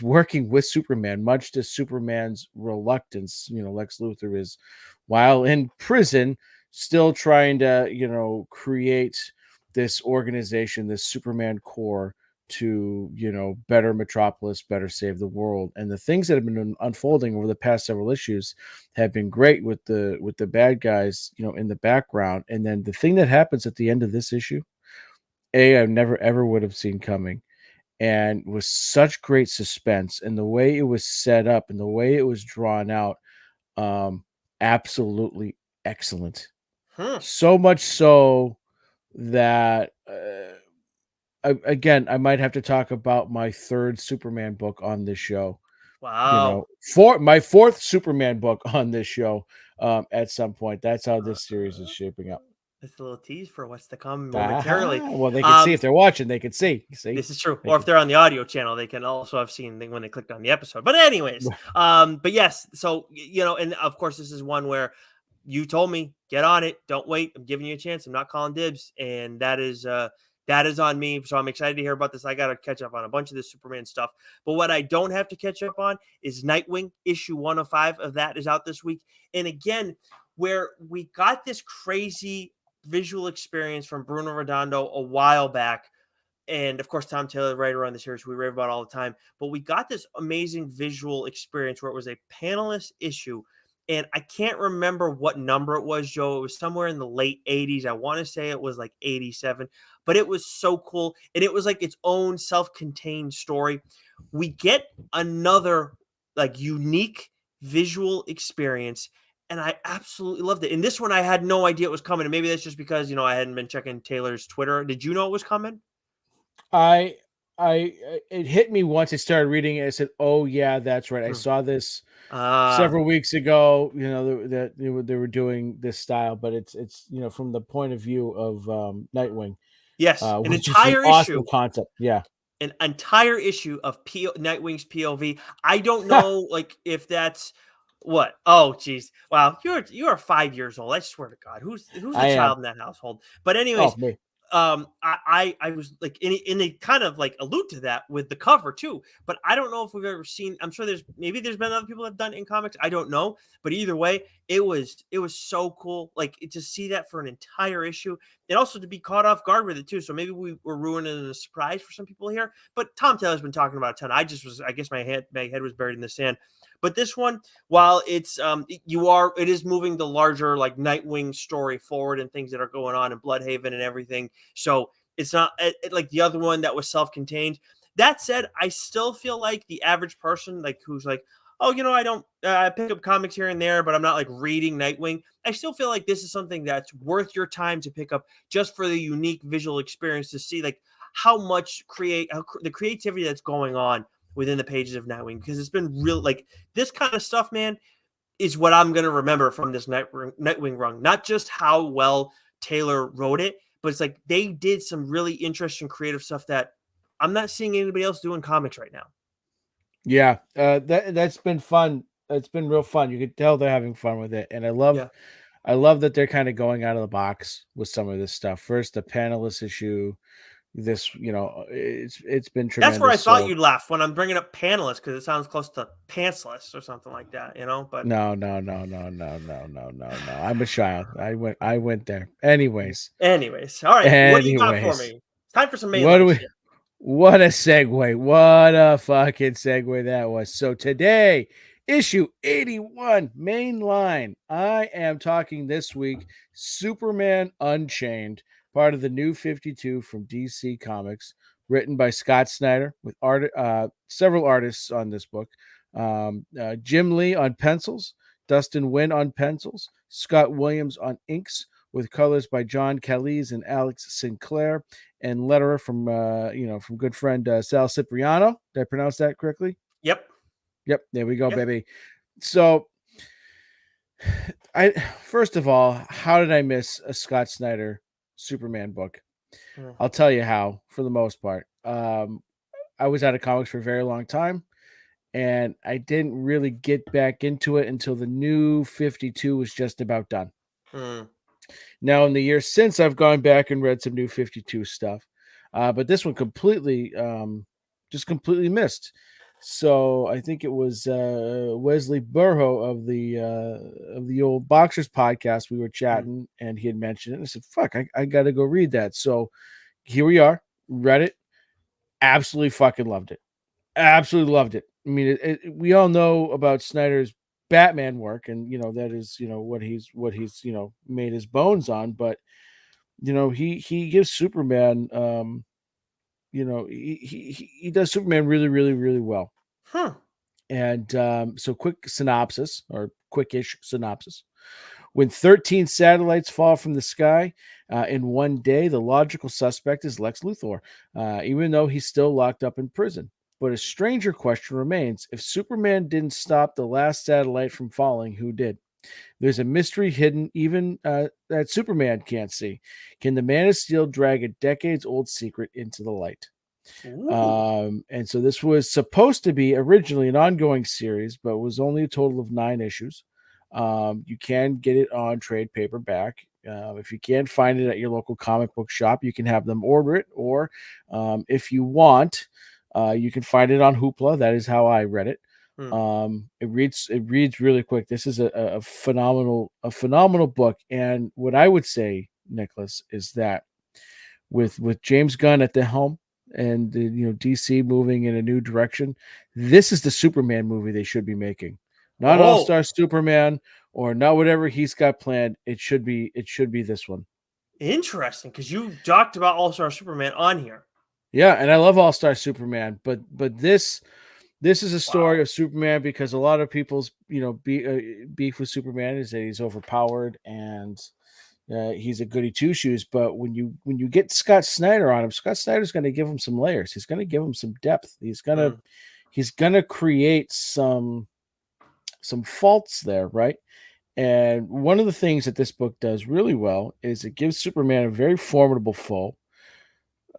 working with Superman, much to Superman's reluctance. You know, Lex Luthor is, while in prison, still trying to create this organization, this Superman Corps to better Metropolis, better save the world. And the things that have been unfolding over the past several issues have been great with the bad guys in the background. And then the thing that happens at the end of this issue, I never ever would have seen coming, and was such great suspense, and the way it was set up and the way it was drawn out, um absolutely excellent. Hmm. So much so that again, I might have to talk about my third Superman book on this show. Wow. For my fourth Superman book on this show, at some point. That's how this series is shaping up. It's a little tease for what's to come momentarily. Ah, well, they can see if Um, they're watching. They can see. See, this is true. they Or if can. they're on the audio channel, they can also have seen when they clicked on the episode. But anyways, but yes, so and of course, this is one where you told me get on it. Don't wait. I'm giving you a chance. I'm not calling dibs, and that is on me. So I'm excited to hear about this. I got to catch up on a bunch of this Superman stuff. But what I don't have to catch up on is Nightwing issue 105 of that is out this week. And again, where we got this crazy visual experience from Bruno Redondo a while back. And of course, Tom Taylor, writer on the series, we rave about all the time. But we got this amazing visual experience where it was a panelist issue. And I can't remember what number it was, Joe. It was somewhere in the late 80s. I want to say it was like 87, but it was so cool. And it was like its own self contained story. We get another like unique visual experience and I absolutely loved it. And this one, I had no idea it was coming. And maybe that's just because, I hadn't been checking Taylor's Twitter. Did you know it was coming? I it hit me once I started reading it. I said, "Oh yeah, that's right. I Hmm. saw this Ah, several weeks ago." That they were doing this style, but it's from the point of view of Nightwing, yes, an which is an entire awesome issue. concept. Yeah, An entire issue of Nightwing's POV. I don't know, like, if that's what. Oh, geez, wow, you are 5 years old. I swear to God, who's the I am. child in that household? But Oh anyways, me. I was like, and they kind of like allude to that with the cover too. But I don't know if we've ever seen. I'm sure there's been other people that have done it in comics. I don't know, but either way, it was so cool. Like, to see that for an entire issue, and also to be caught off guard with it too. So maybe we were ruining a surprise for some people here. But Tom Taylor's been talking about a ton. I guess my head was buried in the sand. But this one, while it is moving the larger, like, Nightwing story forward and things that are going on in Bloodhaven and everything. So it's not like the other one that was self-contained. That said, I still feel like the average person, like, who's like, oh, I don't I pick up comics here and there, but I'm not like reading Nightwing. I still feel like this is something that's worth your time to pick up, just for the unique visual experience, to see like how much the creativity that's going on within the pages of Nightwing, because it's been real, like, this kind of stuff, man, is what I'm going to remember from this Nightwing run. Not just how well Taylor wrote it, but it's like they did some really interesting creative stuff that I'm not seeing anybody else do in comics right now. Yeah, that's been fun. It's been real fun. You can tell they're having fun with it, and Yeah. I love that they're kind of going out of the box with some of this stuff. First, the panelist issue. This, it's been That's where I tremendous. thought So you'd laugh when I'm bringing up panelist, because it sounds close to pantsless or something like that. But no, no, no, no, no, no, no, no, no. I'm a child. I went there. Anyways, anyways, all right. What do you got for anyways, me? It's time for some what do mainline we? shit. What a segue. What a fucking segue that was. So today, issue 81, main line. I am talking this week Superman Unchained, part of the New 52 from DC Comics, written by Scott Snyder with several artists on this book. Jim Lee on pencils, Dustin Wynn on pencils, Scott Williams on inks, with colors by John Calise and Alex Sinclair, and letterer from good friend Sal Cipriano. Did I pronounce that correctly? Yep. Yep, there we go, Yep. baby. So, I first of all, how did I miss a Scott Snyder Superman book? Mm. I'll tell you how. For the most part, I was out of comics for a very long time, and I didn't really get back into it until the New 52 was just about done. Mm. Now, in the years since, I've gone back and read some New 52 stuff, but this one just completely missed. So I think it was Wesley Burrow of the old Boxers podcast. We were Mm. chatting, and he had mentioned it. And I said, "Fuck, I got to go read that." So here we are. Read it. Absolutely fucking loved it. Absolutely loved it. I mean, we all know about Snyder's Batman work, and that is what he's made his bones on. But he gives Superman, he does Superman really, really, really well. Huh. And so, quick synopsis or quickish synopsis. When 13 satellites fall from the sky in one day, the logical suspect is Lex Luthor, even though he's still locked up in prison. But a stranger question remains: if Superman didn't stop the last satellite from falling, who did? There's a mystery hidden even that Superman can't see. Can the Man of Steel drag a decades-old secret into the light? Ooh. And so this was supposed to be originally an ongoing series, but was only a total of 9 issues. You can get it on trade paperback. If you can't find it at your local comic book shop, you can have them order it, or if you want, you can find it on Hoopla. That is how I read it. Hmm. It reads really quick. This is a phenomenal book. And what I would say, Nicholas, is that with James Gunn at the helm and DC moving in a new direction, this is the Superman movie they should be making. Not All Oh, Star Superman or not whatever he's got planned. It should be this one. interesting. Because you talked about All Star Superman on here. Yeah, and I love All Star Superman, but This is a story Wow. of Superman because a lot of people's, beef with Superman is that he's overpowered and he's a goody two shoes. But when you get Scott Snyder on him, Scott Snyder's going to give him some layers. He's going to give him some depth. Mm. He's gonna create some faults there, right? And one of the things that this book does really well is it gives Superman a very formidable foe,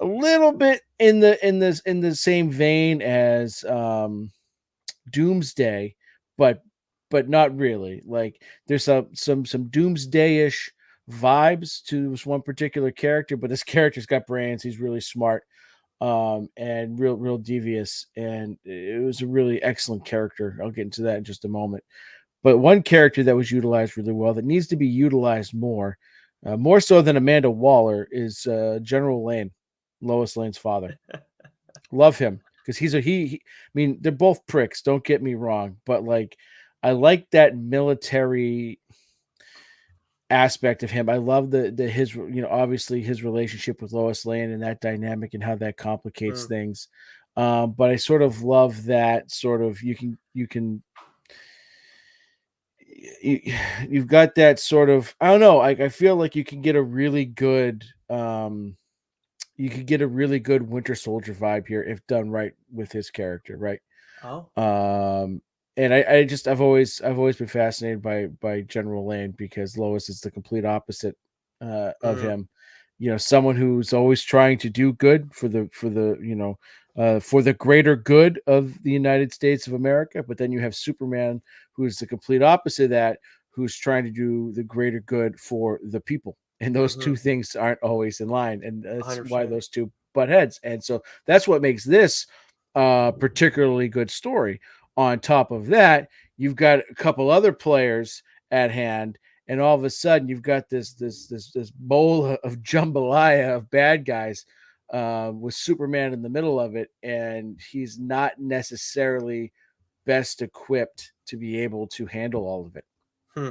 a little bit in the same vein as Doomsday, but not really. Like there's some Doomsday-ish vibes to this one particular character, but this character's got brains. He's really smart, and real devious, and it was a really excellent character. I'll get into that in just a moment. But one character that was utilized really well that needs to be utilized more so than Amanda Waller, is General Lane, Lois Lane's father. Love him because he. I mean, they're both pricks. Don't get me wrong, but like, I like that military aspect of him. I love the his obviously his relationship with Lois Lane and that dynamic and how that complicates Mm. things. But I sort of love that sort of you, you've got that sort of, I don't know. I feel like you can get a really good Winter Soldier vibe here if done right with his character, right? Oh. Um, and I've always been fascinated by General Lane because Lois is the complete opposite of Mm. him. Someone who's always trying to do good for the greater good of the United States of America. But then you have Superman, who is the complete opposite of that, who's trying to do the greater good for the people. And those Mm-hmm. two things aren't always in line, and that's why 100%. those two butt heads. And so that's what makes this particularly good story. On top of that, you've got a couple other players at hand, and all of a sudden you've got this bowl of jambalaya of bad guys with Superman in the middle of it, and he's not necessarily best equipped to be able to handle all of it. Hmm.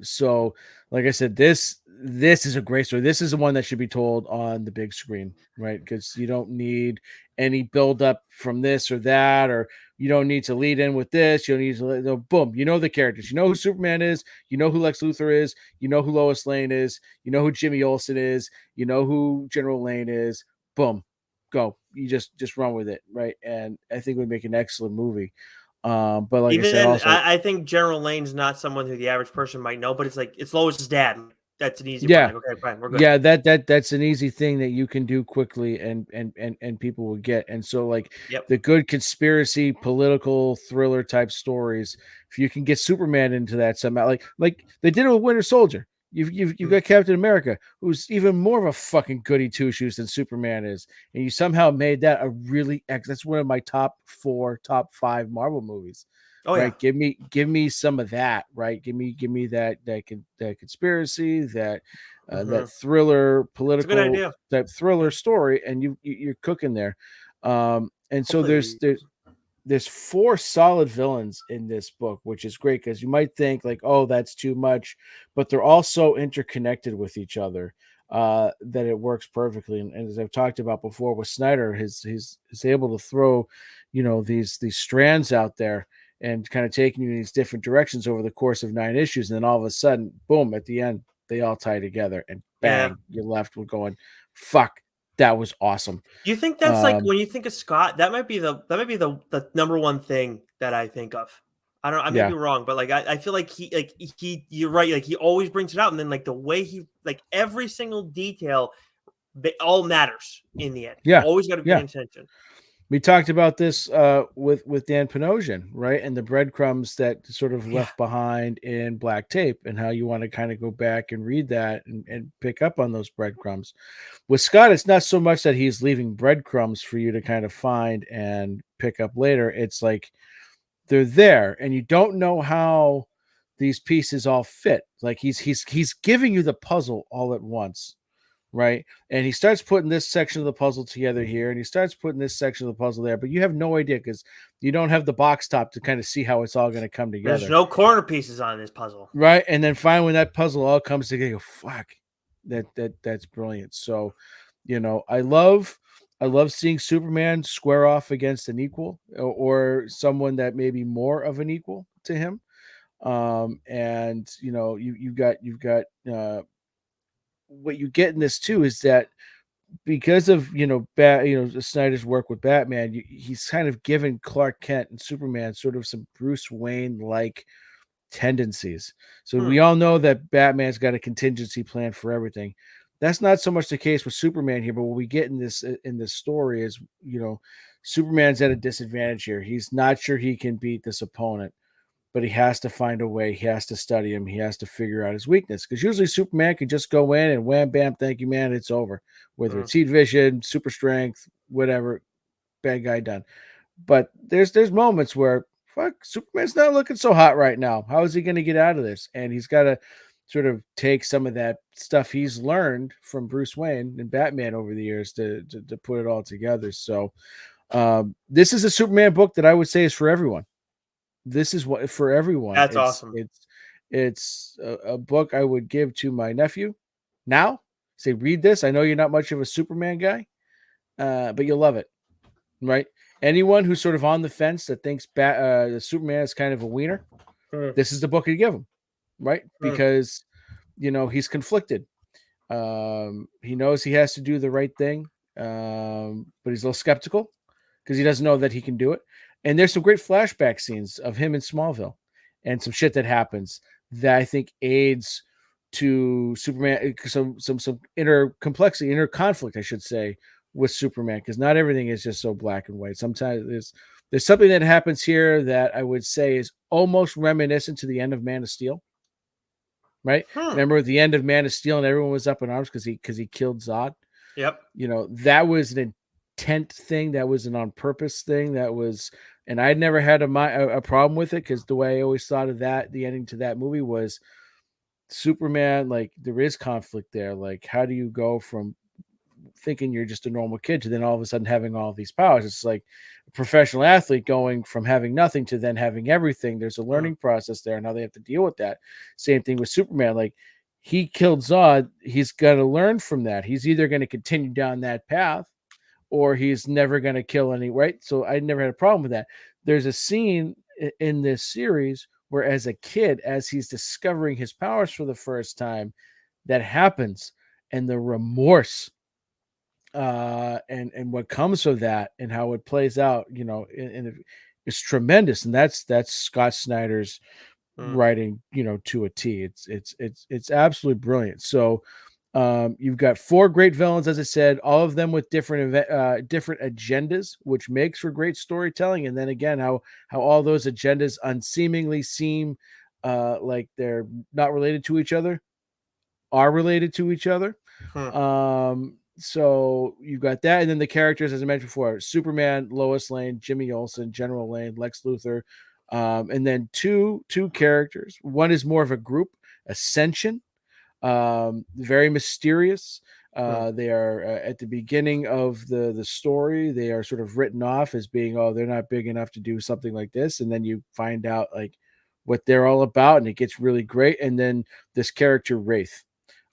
So like I said, this is a great story. This is the one that should be told on the big screen, right? Because you don't need any build up from this or that, or you don't need to lead in with this. You don't need to boom. You know the characters. You know who Superman is. You know who Lex Luthor is. You know who Lois Lane is. You know who Jimmy Olsen is. You know who General Lane is. Boom, go. You just run with it, right? And I think it would make an excellent movie. But like I Even said, then, also, I think General Lane's not someone who the average person might know, but it's like it's Lois's dad. That's an easy one. yeah, Like, okay, fine, we're good. yeah, that's an easy thing that you can do quickly, and people will get. And so like Yep. the good conspiracy political thriller type stories, if you can get Superman into that somehow, like they did it with Winter Soldier. You've Mm. got Captain America, who's even more of a fucking goody two shoes than Superman is, and you somehow made that a really that's one of my top 4, top 5 Marvel movies. Oh yeah. Right, give me some of that, right? Give me that conspiracy, that Mm-hmm. thriller, It's a good political idea. type thriller story, and you're cooking there. And so Hopefully, there's 4 solid villains in this book, which is great because you might think like, oh, that's too much, but they're all so interconnected with each other that it works perfectly. And as I've talked about before with Snyder, he's able to throw, these strands out there and kind of taking you in these different directions over the course of 9 issues, and then all of a sudden, boom, at the end, they all tie together, and yeah. bang, you're left with going, fuck, that was awesome. You think that's like Um, when you think of Scott, that might be the number one thing that I think of. I don't know, I may yeah, be wrong, but like I feel like he you're right, like he always brings it out, and then like the way he like every single detail, they all matters in the end. You yeah, always got to pay yeah. attention. We talked about this with Dan Panosian, right? And the breadcrumbs that sort of Yeah. left behind in Black Tape, and how you want to kind of go back and read that and pick up on those breadcrumbs. With Scott, it's not so much that he's leaving breadcrumbs for you to kind of find and pick up later. It's like they're there, and you don't know how these pieces all fit. Like he's giving you the puzzle all at once, right? And he starts putting this section of the puzzle together here, and he starts putting this section of the puzzle there, but you have no idea because you don't have the box top to kind of see how it's all going to come There's together, no corner pieces on this puzzle. right? And then finally, when that puzzle all comes together, you go, fuck, that's brilliant. So, I love I love seeing Superman square off against an equal, or someone that may be more of an equal to him. And you've got what you get in this too is that because of Snyder's work with Batman, he's kind of given Clark Kent and Superman sort of some Bruce Wayne like tendencies. So Hmm. we all know that Batman's got a contingency plan for everything. That's not so much the case with Superman here, but what we get in this story is, Superman's at a disadvantage here. He's not sure he can beat this opponent, but he has to find a way. He has to study him. He has to figure out his weakness, because usually Superman can just go in and wham bam, thank you, man, it's over. Whether Hmm. it's heat vision, super strength, whatever, bad guy done. But there's moments where fuck, Superman's not looking so hot right now. How is he going to get out of this? And he's got to sort of take some of that stuff he's learned from Bruce Wayne and Batman over the years to put it all together. So this is a Superman book that I would say is for everyone. This is what for everyone. That's It's awesome. it's it's a book I would give to my nephew now. Say, read this. I know you're not much of a Superman guy, but you'll love it, right? Anyone who's sort of on the fence that thinks Superman is kind of a wiener, Hmm. this is the book you give him, right? Hmm. Because he's conflicted. He knows he has to do the right thing, but he's a little skeptical because he doesn't know that he can do it. And there's some great flashback scenes of him in Smallville and some shit that happens that I think aids to Superman, some inner complexity, inner conflict, I should say, with Superman, because not everything is just so black and white. Sometimes there's something that happens here that I would say is almost reminiscent to the end of Man of Steel. Right? Hmm. Remember at the end of Man of Steel and everyone was up in arms because he killed Zod. Yep. That was an intent thing. That was an on purpose thing. That was, and I'd never had a problem with it, because the way I always thought of that, the ending to that movie was Superman. Like, there is conflict there. Like, how do you go from thinking you're just a normal kid to then all of a sudden having all of these powers? It's like a professional athlete going from having nothing to then having everything. There's a Hmm. learning process there, and how they have to deal with that. Same thing with Superman. Like, he killed Zod. He's got to learn from that. He's either going to continue down that path, or he's never going to kill any, right? So I never had a problem with that. There's a scene in this series where, as a kid, as he's discovering his powers for the first time, that happens, and the remorse and what comes of that and how it plays out, it's tremendous. And that's Scott Snyder's Hmm. writing, to a T. It's absolutely brilliant. So you've got four great villains, as I said, all of them with different agendas, which makes for great storytelling. And then again, how all those agendas unseemingly seem like they're not related to each other, are related to each other. Hmm. So you've got that, and then the characters, as I mentioned before: Superman, Lois Lane, Jimmy Olsen, General Lane, Lex Luthor, and then two characters. One is more of a group, Ascension, very mysterious. Hmm. They are at the beginning of the story. They are sort of written off as being, oh, they're not big enough to do something like this, and then you find out like what they're all about, and it gets really great. And then this character Wraith,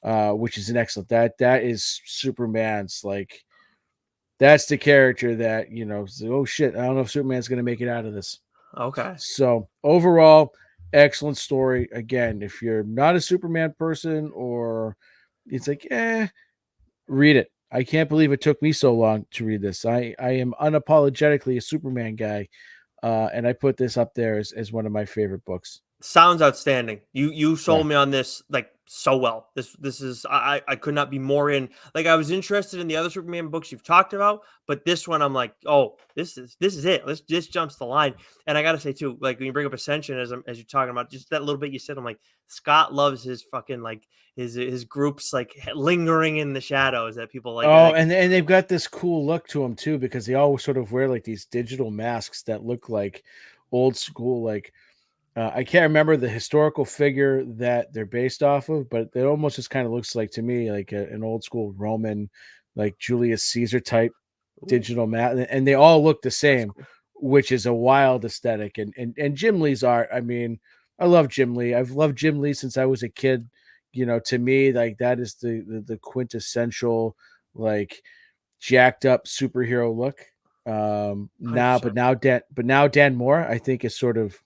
which is an excellent, that is Superman's, like, that's the character that oh shit, I don't know if Superman's going to make it out of this. Okay. So overall, excellent story. Again, if you're not a Superman person, or it's like, read it. I can't believe it took me so long to read this. I am unapologetically a Superman guy, and I put this up there as one of my favorite books. Sounds outstanding. You Yeah. sold me on this like so well. This is I could not be more in. Like, I was interested in the other Superman books you've talked about, but this one I'm like, oh, this is it. This jumps the line. And I gotta say too, like when you bring up Ascension, as you're talking about, just that little bit you said, I'm like, Scott loves his fucking like his groups like lingering in the shadows that people Oh, like. and they've got this cool look to them too, because they all sort of wear like these digital masks that look like old school, like I can't remember the historical figure that they're based off of, but it almost just kind of looks like, to me, like an old school Roman, like Julius Caesar type Ooh, digital mat, and they all look the that's same, cool. which is a wild aesthetic. And Jim Lee's art, I mean, I love Jim Lee. I've loved Jim Lee since I was a kid. To me, like, that is the quintessential, like, jacked up superhero look. Now, 100%. but now Dan Moore, I think, is sort of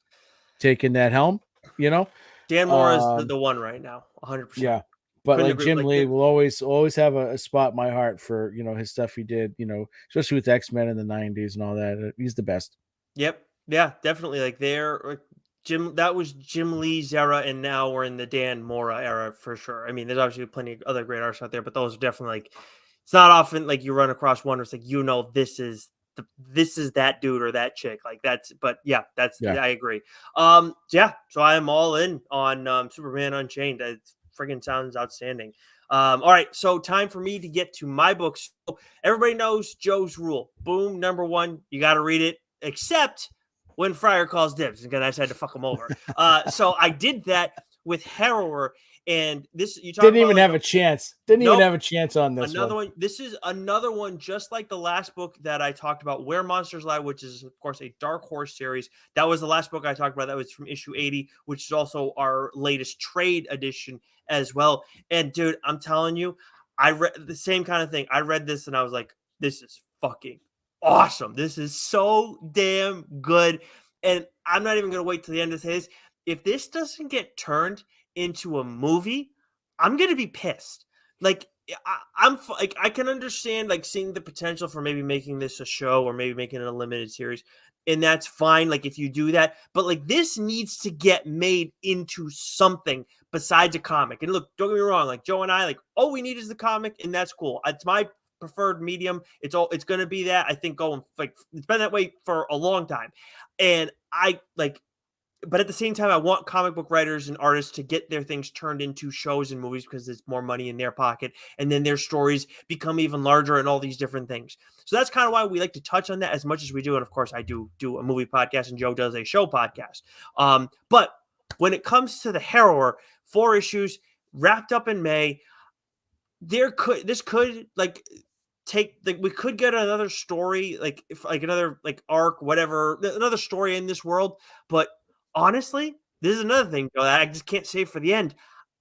taking that helm. You know, Dan Moore is um, the one right now. 100%. yeah. But Couldn't like agree. Jim Like Lee will always have a spot in my heart for his stuff he did. Especially with X-Men in the '90s and all that. He's the best. Yep. Yeah, definitely. Like Jim, that was Jim Lee's era, and now we're in the Dan Mora era for sure. I mean, there's obviously plenty of other great artists out there, but those are definitely like it's not often like you run across one where it's like this is that dude or that chick. Like that's but yeah, that's Yeah. I agree. Yeah, so I am all in on Superman Unchained. It friggin' sounds outstanding. All right, so time for me to get to my books. So everybody knows Joe's rule. Boom, number one, you got to read it, except when Friar calls dibs, and I just had to fuck him over. So I did that with Harrower, and this you talk Didn't about even like have a chance. Didn't even nope. have a chance on this Another one. one. This is another one, just like the last book that I talked about, Where Monsters Lie, which is of course a Dark Horse series. That was the last book I talked about. That was from issue 80, which is also our latest trade edition as well. And dude, I'm telling you, I read the same kind of thing. I read this and I was like, this is fucking awesome. This is so damn good. And I'm not even gonna wait till the end to say this. If this doesn't get turned into a movie, I'm gonna be pissed. Like I'm like I can understand like seeing the potential for maybe making this a show or maybe making it a limited series, and that's fine. Like if you do that, but like this needs to get made into something besides a comic. And look, don't get me wrong, like Joe and I, like all we need is the comic, and that's cool. It's my preferred medium. It's gonna be that. I think going like it's been that way for a long time, and I like but at the same time, I want comic book writers and artists to get their things turned into shows and movies because it's more money in their pocket. And then their stories become even larger and all these different things. So that's kind of why we like to touch on that as much as we do. And of course, I do a movie podcast and Joe does a show podcast. But when it comes to the Harrower, 4 issues wrapped up in May, this could like take like we could get another story like if like another like arc whatever another story in this world, but honestly this is another thing though, that I just can't save for the end.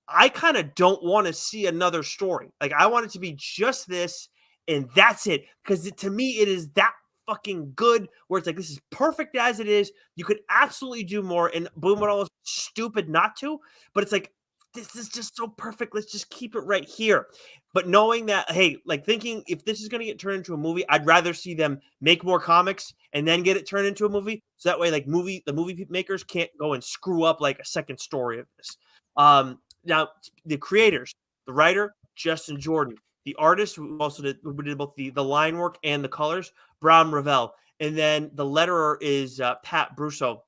I kind of don't want to see another story. Like I want it to be just this and that's it because to me it is that fucking good where it's like this is perfect as it is. You could absolutely do more and boom would almost stupid not to, but it's like this is just so perfect. Let's just keep it right here. But knowing that, hey, like thinking if this is going to get turned into a movie, I'd rather see them make more comics and then get it turned into a movie. So that way, like the movie makers can't go and screw up like a second story of this. Now the creators, the writer Justin Jordan, the artist who also did both the line work and the colors, Brown Ravel, and then the letterer is Pat Brusso.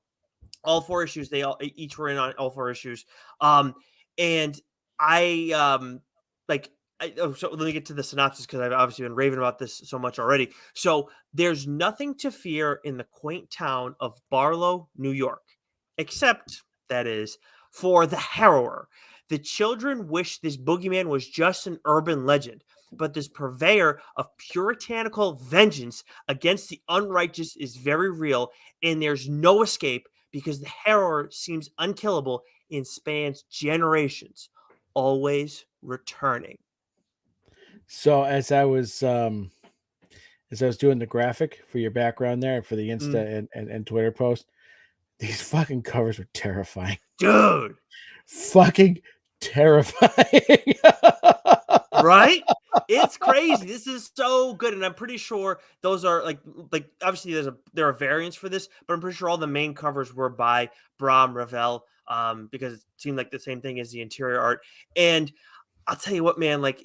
All 4 issues, they all each were in on all 4 issues. And I like so let me get to the synopsis because I've obviously been raving about this so much already. So there's nothing to fear in the quaint town of Barlow, New York, except that is for the Harrower. The children wish this boogeyman was just an urban legend, but this purveyor of puritanical vengeance against the unrighteous is very real, and there's no escape because the Harrower seems unkillable and spans generations, always returning. So as I was doing the graphic for your background there for the Mm, Insta and Twitter post, these fucking covers were terrifying. dude, Fucking terrifying. right? It's crazy. This is so good, and I'm pretty sure those are like obviously there are variants for this, but I'm pretty sure all the main covers were by Bram Ravel, because it seemed like the same thing as the interior art. And I'll tell you what, man, like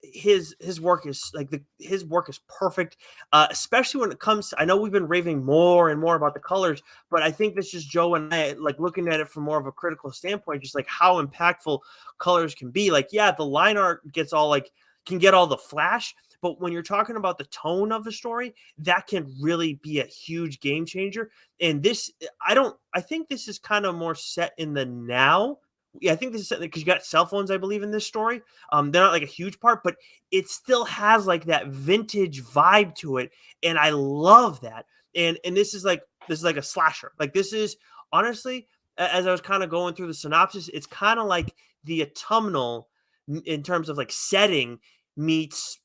his work is his work is perfect, especially when it comes to, I know we've been raving more and more about the colors, but I think this is Joe and I like looking at it from more of a critical standpoint, just like how impactful colors can be. Like, yeah, the line art gets all like can get all the flash, but when you're talking about the tone of the story, that can really be a huge game changer. And this, I think this is kind of more set in the now. Yeah, I think this is because you got cell phones, I believe, in this story. They're not like a huge part, but it still has like that vintage vibe to it, and I love that. And this is like a slasher. Like this is honestly, as I was kind of going through the synopsis, it's kind of like the autumnal in terms of like setting meets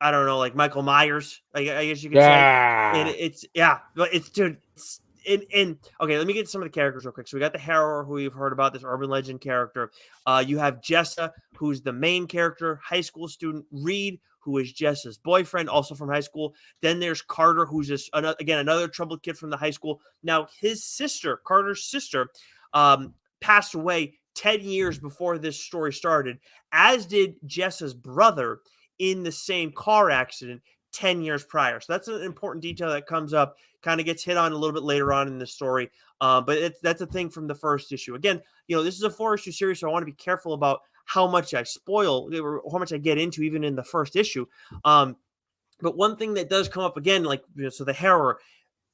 I don't know, like Michael Myers, I guess you could say. And Ah, it's yeah, but it's dude. And okay, let me get some of the characters real quick. So we got the Harrower, who you've heard about, this urban legend character. You have Jessa, who's the main character, high school student. Reed, who is Jessa's boyfriend, also from high school. Then there's Carter, who's just again another troubled kid from the high school. Now his sister, Carter's sister, passed away 10 years before this story started, as did Jessa's brother in the same car accident 10 years prior. So that's an important detail that comes up, kind of gets hit on a little bit later on in the story. But that's a thing from the first issue. Again, this is a 4-issue series, so I want to be careful about how much I spoil or how much I get into even in the first issue. But one thing that does come up again, like, so the Harrower,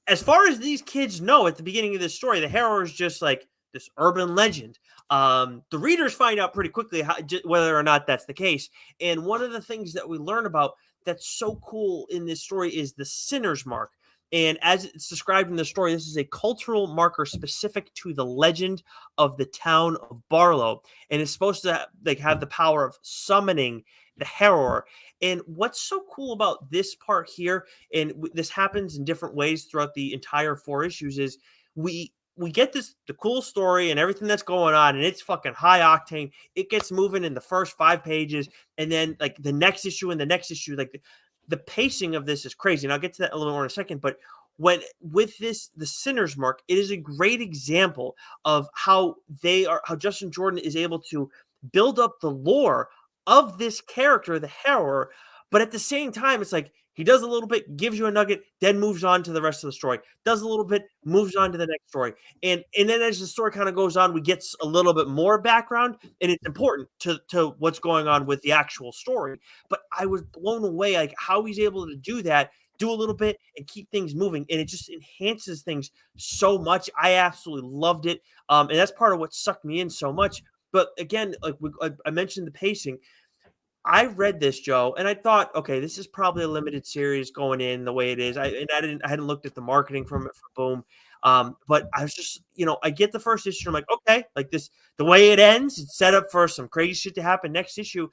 as far as these kids know at the beginning of this story, the Harrower is just like this urban legend. The readers find out pretty quickly whether or not that's the case. And one of the things that we learn about that's so cool in this story is the sinner's mark. And as it's described in the story, this is a cultural marker specific to the legend of the town of Barlow, and it's supposed to like have the power of summoning the Harrower. And what's so cool about this part here, and this happens in different ways throughout the entire 4 issues, is we get the cool story and everything that's going on, and it's fucking high octane. It gets moving in the first 5 pages, and then like the next issue and the next issue, like the pacing of this is crazy. And I'll get to that a little more in a second. But with this, the Sinner's Mark, it is a great example of how Justin Jordan is able to build up the lore of this character, the Harrower, but at the same time, it's like he does a little bit, gives you a nugget, then moves on to the rest of the story. Does a little bit, moves on to the next story, and then as the story kind of goes on, we get a little bit more background, and it's important to what's going on with the actual story. But I was blown away, like how he's able to do that, do a little bit, and keep things moving, and it just enhances things so much. I absolutely loved it, and that's part of what sucked me in so much. But again, like I mentioned, the pacing. I read this, Joe, and I thought, okay, this is probably a limited series going in the way it is. I hadn't looked at the marketing from it for Boom. But I was just, I get the first issue. I'm like, okay, like this, the way it ends, it's set up for some crazy shit to happen next issue.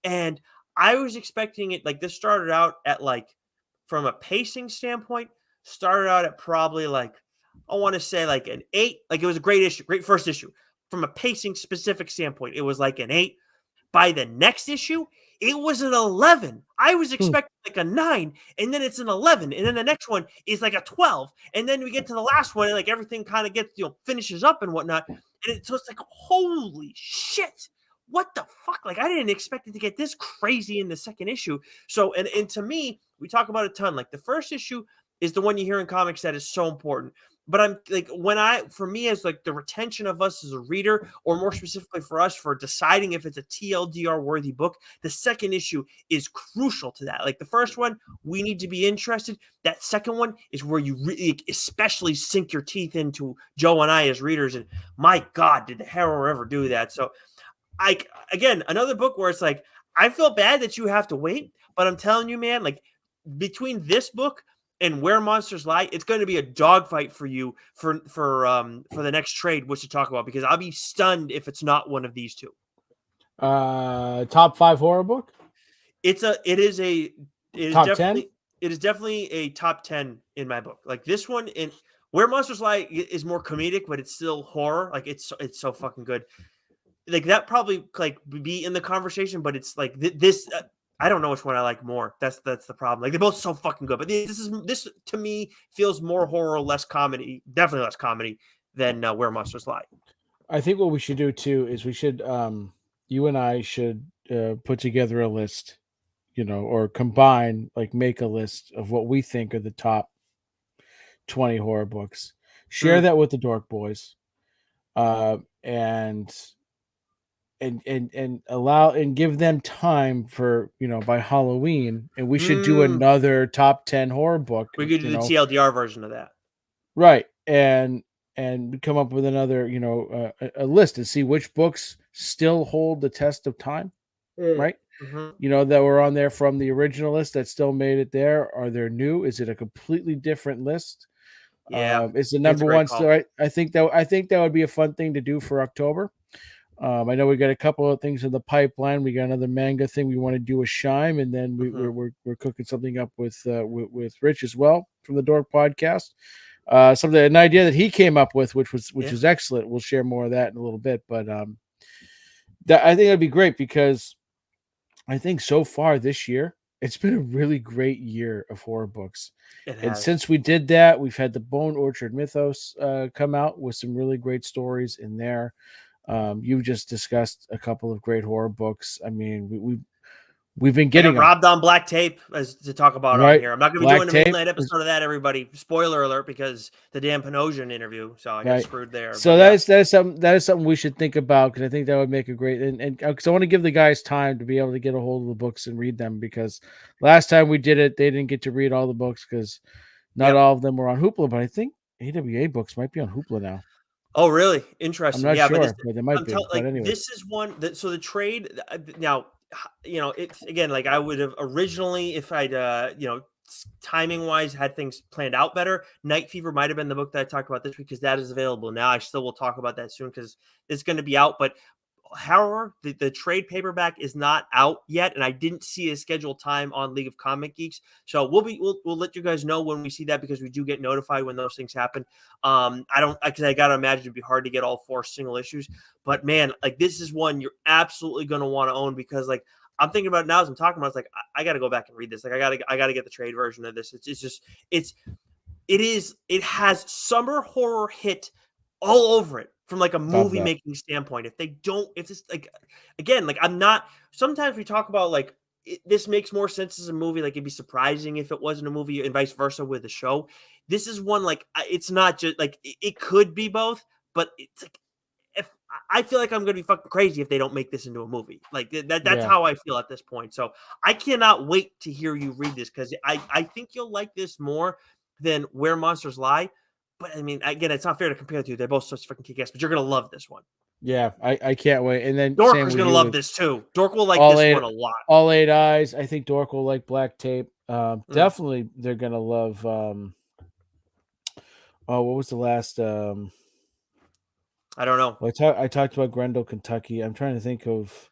And I was expecting it, like this started out at like, from a pacing standpoint, started out at probably like, I want to say like an 8. Like it was a great issue, great first issue. From a pacing specific standpoint, it was like an 8. By the next issue, it was an 11. I was expecting like a 9, and then it's an 11, and then the next one is like a 12, and then we get to the last one, and like everything kind of gets finishes up and whatnot, and so it's like holy shit, what the fuck? Like I didn't expect it to get this crazy in the second issue. So and to me, we talk about a ton. Like the first issue is the one you hear in comics that is so important. But I'm like, for me, as like the retention of us as a reader, or more specifically for us for deciding if it's a TLDR worthy book, the second issue is crucial to that. Like the first one, we need to be interested. That second one is where you really, especially sink your teeth into Joe and I as readers. And my God, did the Harrower ever do that? So again, another book where it's like, I feel bad that you have to wait, but I'm telling you, man, like between this book and Where Monsters Lie, it's going to be a dogfight for you for the next trade, which to talk about, because I'll be stunned if it's not one of these two. Top 5 horror book. It is top definitely 10. It is definitely a top 10 in my book. Like this one, in Where Monsters Lie is more comedic, but it's still horror. Like it's so fucking good. Like that probably like be in the conversation, but it's like this. I don't know which one I like more. That's the problem. Like they're both so fucking good, but this to me feels more horror, less comedy. Definitely less comedy than Where Monsters Lie. I think what we should do too is we should you and I should put together a list, or combine, like make a list of what we think are the top 20 horror books. Share that with the Dork Boys, and allow and give them time for by Halloween, and we should do another top 10 horror book. We could do the TLDR version of that, right? And come up with another a list and see which books still hold the test of time, right? That were on there from the original list that still made it there. Are there new? Is it a completely different list? Yeah, it's the number one. So I think that would be a fun thing to do for October. I know we got a couple of things in the pipeline. We got another manga thing we want to do with Shime, and then we're cooking something up with Rich as well from the Dork Podcast. An idea that he came up with, which is excellent. We'll share more of that in a little bit, but I think that'd be great because I think so far this year it's been a really great year of horror books. And since we did that, we've had the Bone Orchard Mythos come out with some really great stories in there. You just discussed a couple of great horror books. I mean, we've been getting robbed on Black Tape as to talk about on here. I'm not going to be doing a mainline episode of that, everybody. Spoiler alert, because the damn Panosian interview, so I got screwed there. So that is something we should think about, because I think that would make a great and because I want to give the guys time to be able to get a hold of the books and read them, because last time we did it, they didn't get to read all the books because not all of them were on Hoopla, but I think AWA books might be on Hoopla now. Oh, really? Interesting. I'm not sure, but they might be. Like, anyway. This is one that, so the trade now, it's again, like I would have originally, if I'd, timing wise had things planned out better. Night Fever might have been the book that I talked about this week, because that is available now. I still will talk about that soon because it's going to be out, but Harrower, the trade paperback is not out yet, and I didn't see a scheduled time on League of Comic Geeks. So we'll let you guys know when we see that, because we do get notified when those things happen. Because I gotta imagine it'd be hard to get all 4 single issues, but man, like this is one you're absolutely gonna want to own, because like I'm thinking about it now as I'm talking about it, it's like I gotta go back and read this. Like I gotta get the trade version of this. It has summer horror hit all over it from like a movie making standpoint. If it's like, again, like sometimes we talk about like this makes more sense as a movie. Like it'd be surprising if it wasn't a movie, and vice versa with the show. This is one, like, it's not just like it could be both, but it's like, if I feel like I'm going to be fucking crazy if they don't make this into a movie. Like that's how I feel at this point. So I cannot wait to hear you read this, because I think you'll like this more than Where Monsters Lie. But I mean, again, it's not fair to compare the two. They're both such fucking kick-ass, but you're going to love this one. Yeah, I can't wait. And then Dork is going to love this too. Dork will like this one a lot. All 8 Eyes. I think Dork will like Black Tape. Definitely they're going to love what was the last I don't know. Well, I talked about Grendel, Kentucky. I'm trying to think of.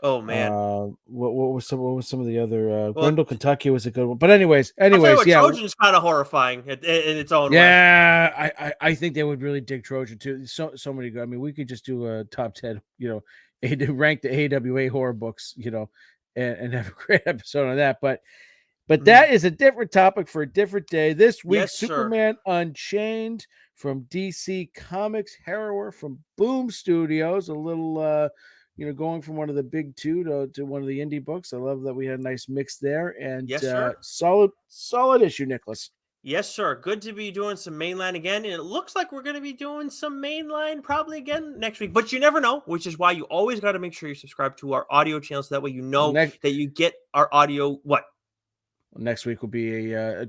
Oh man, what was some of the other? Grendel, Kentucky was a good one. But anyways, yeah. Trojan is kind of horrifying in its own way. Yeah, I think they would really dig Trojan too. So many good. I mean, we could just do a top 10. Rank the AWA horror books. And have a great episode on that. But that is a different topic for a different day. This week, Superman Unchained from DC Comics, Harrower from Boom Studios, a little, going from one of the big 2 to one of the indie books. I love that we had a nice mix there, and solid issue, Nicholas. Yes, sir. Good to be doing some mainline again, and it looks like we're going to be doing some mainline probably again next week, but you never know, which is why you always got to make sure you subscribe to our audio channel, so that way that you get our audio. What? Next week will be a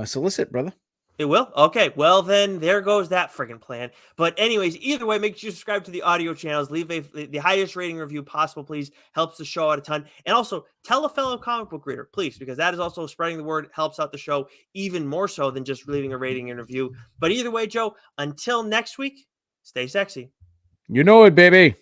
solicit, brother. It will? Okay. Well, then there goes that friggin' plan. But anyways, either way, make sure you subscribe to the audio channels. Leave the highest rating review possible, please. Helps the show out a ton. And also, tell a fellow comic book reader, please, because that is also spreading the word, helps out the show even more so than just leaving a rating and review. But either way, Joe, until next week, stay sexy. You know it, baby.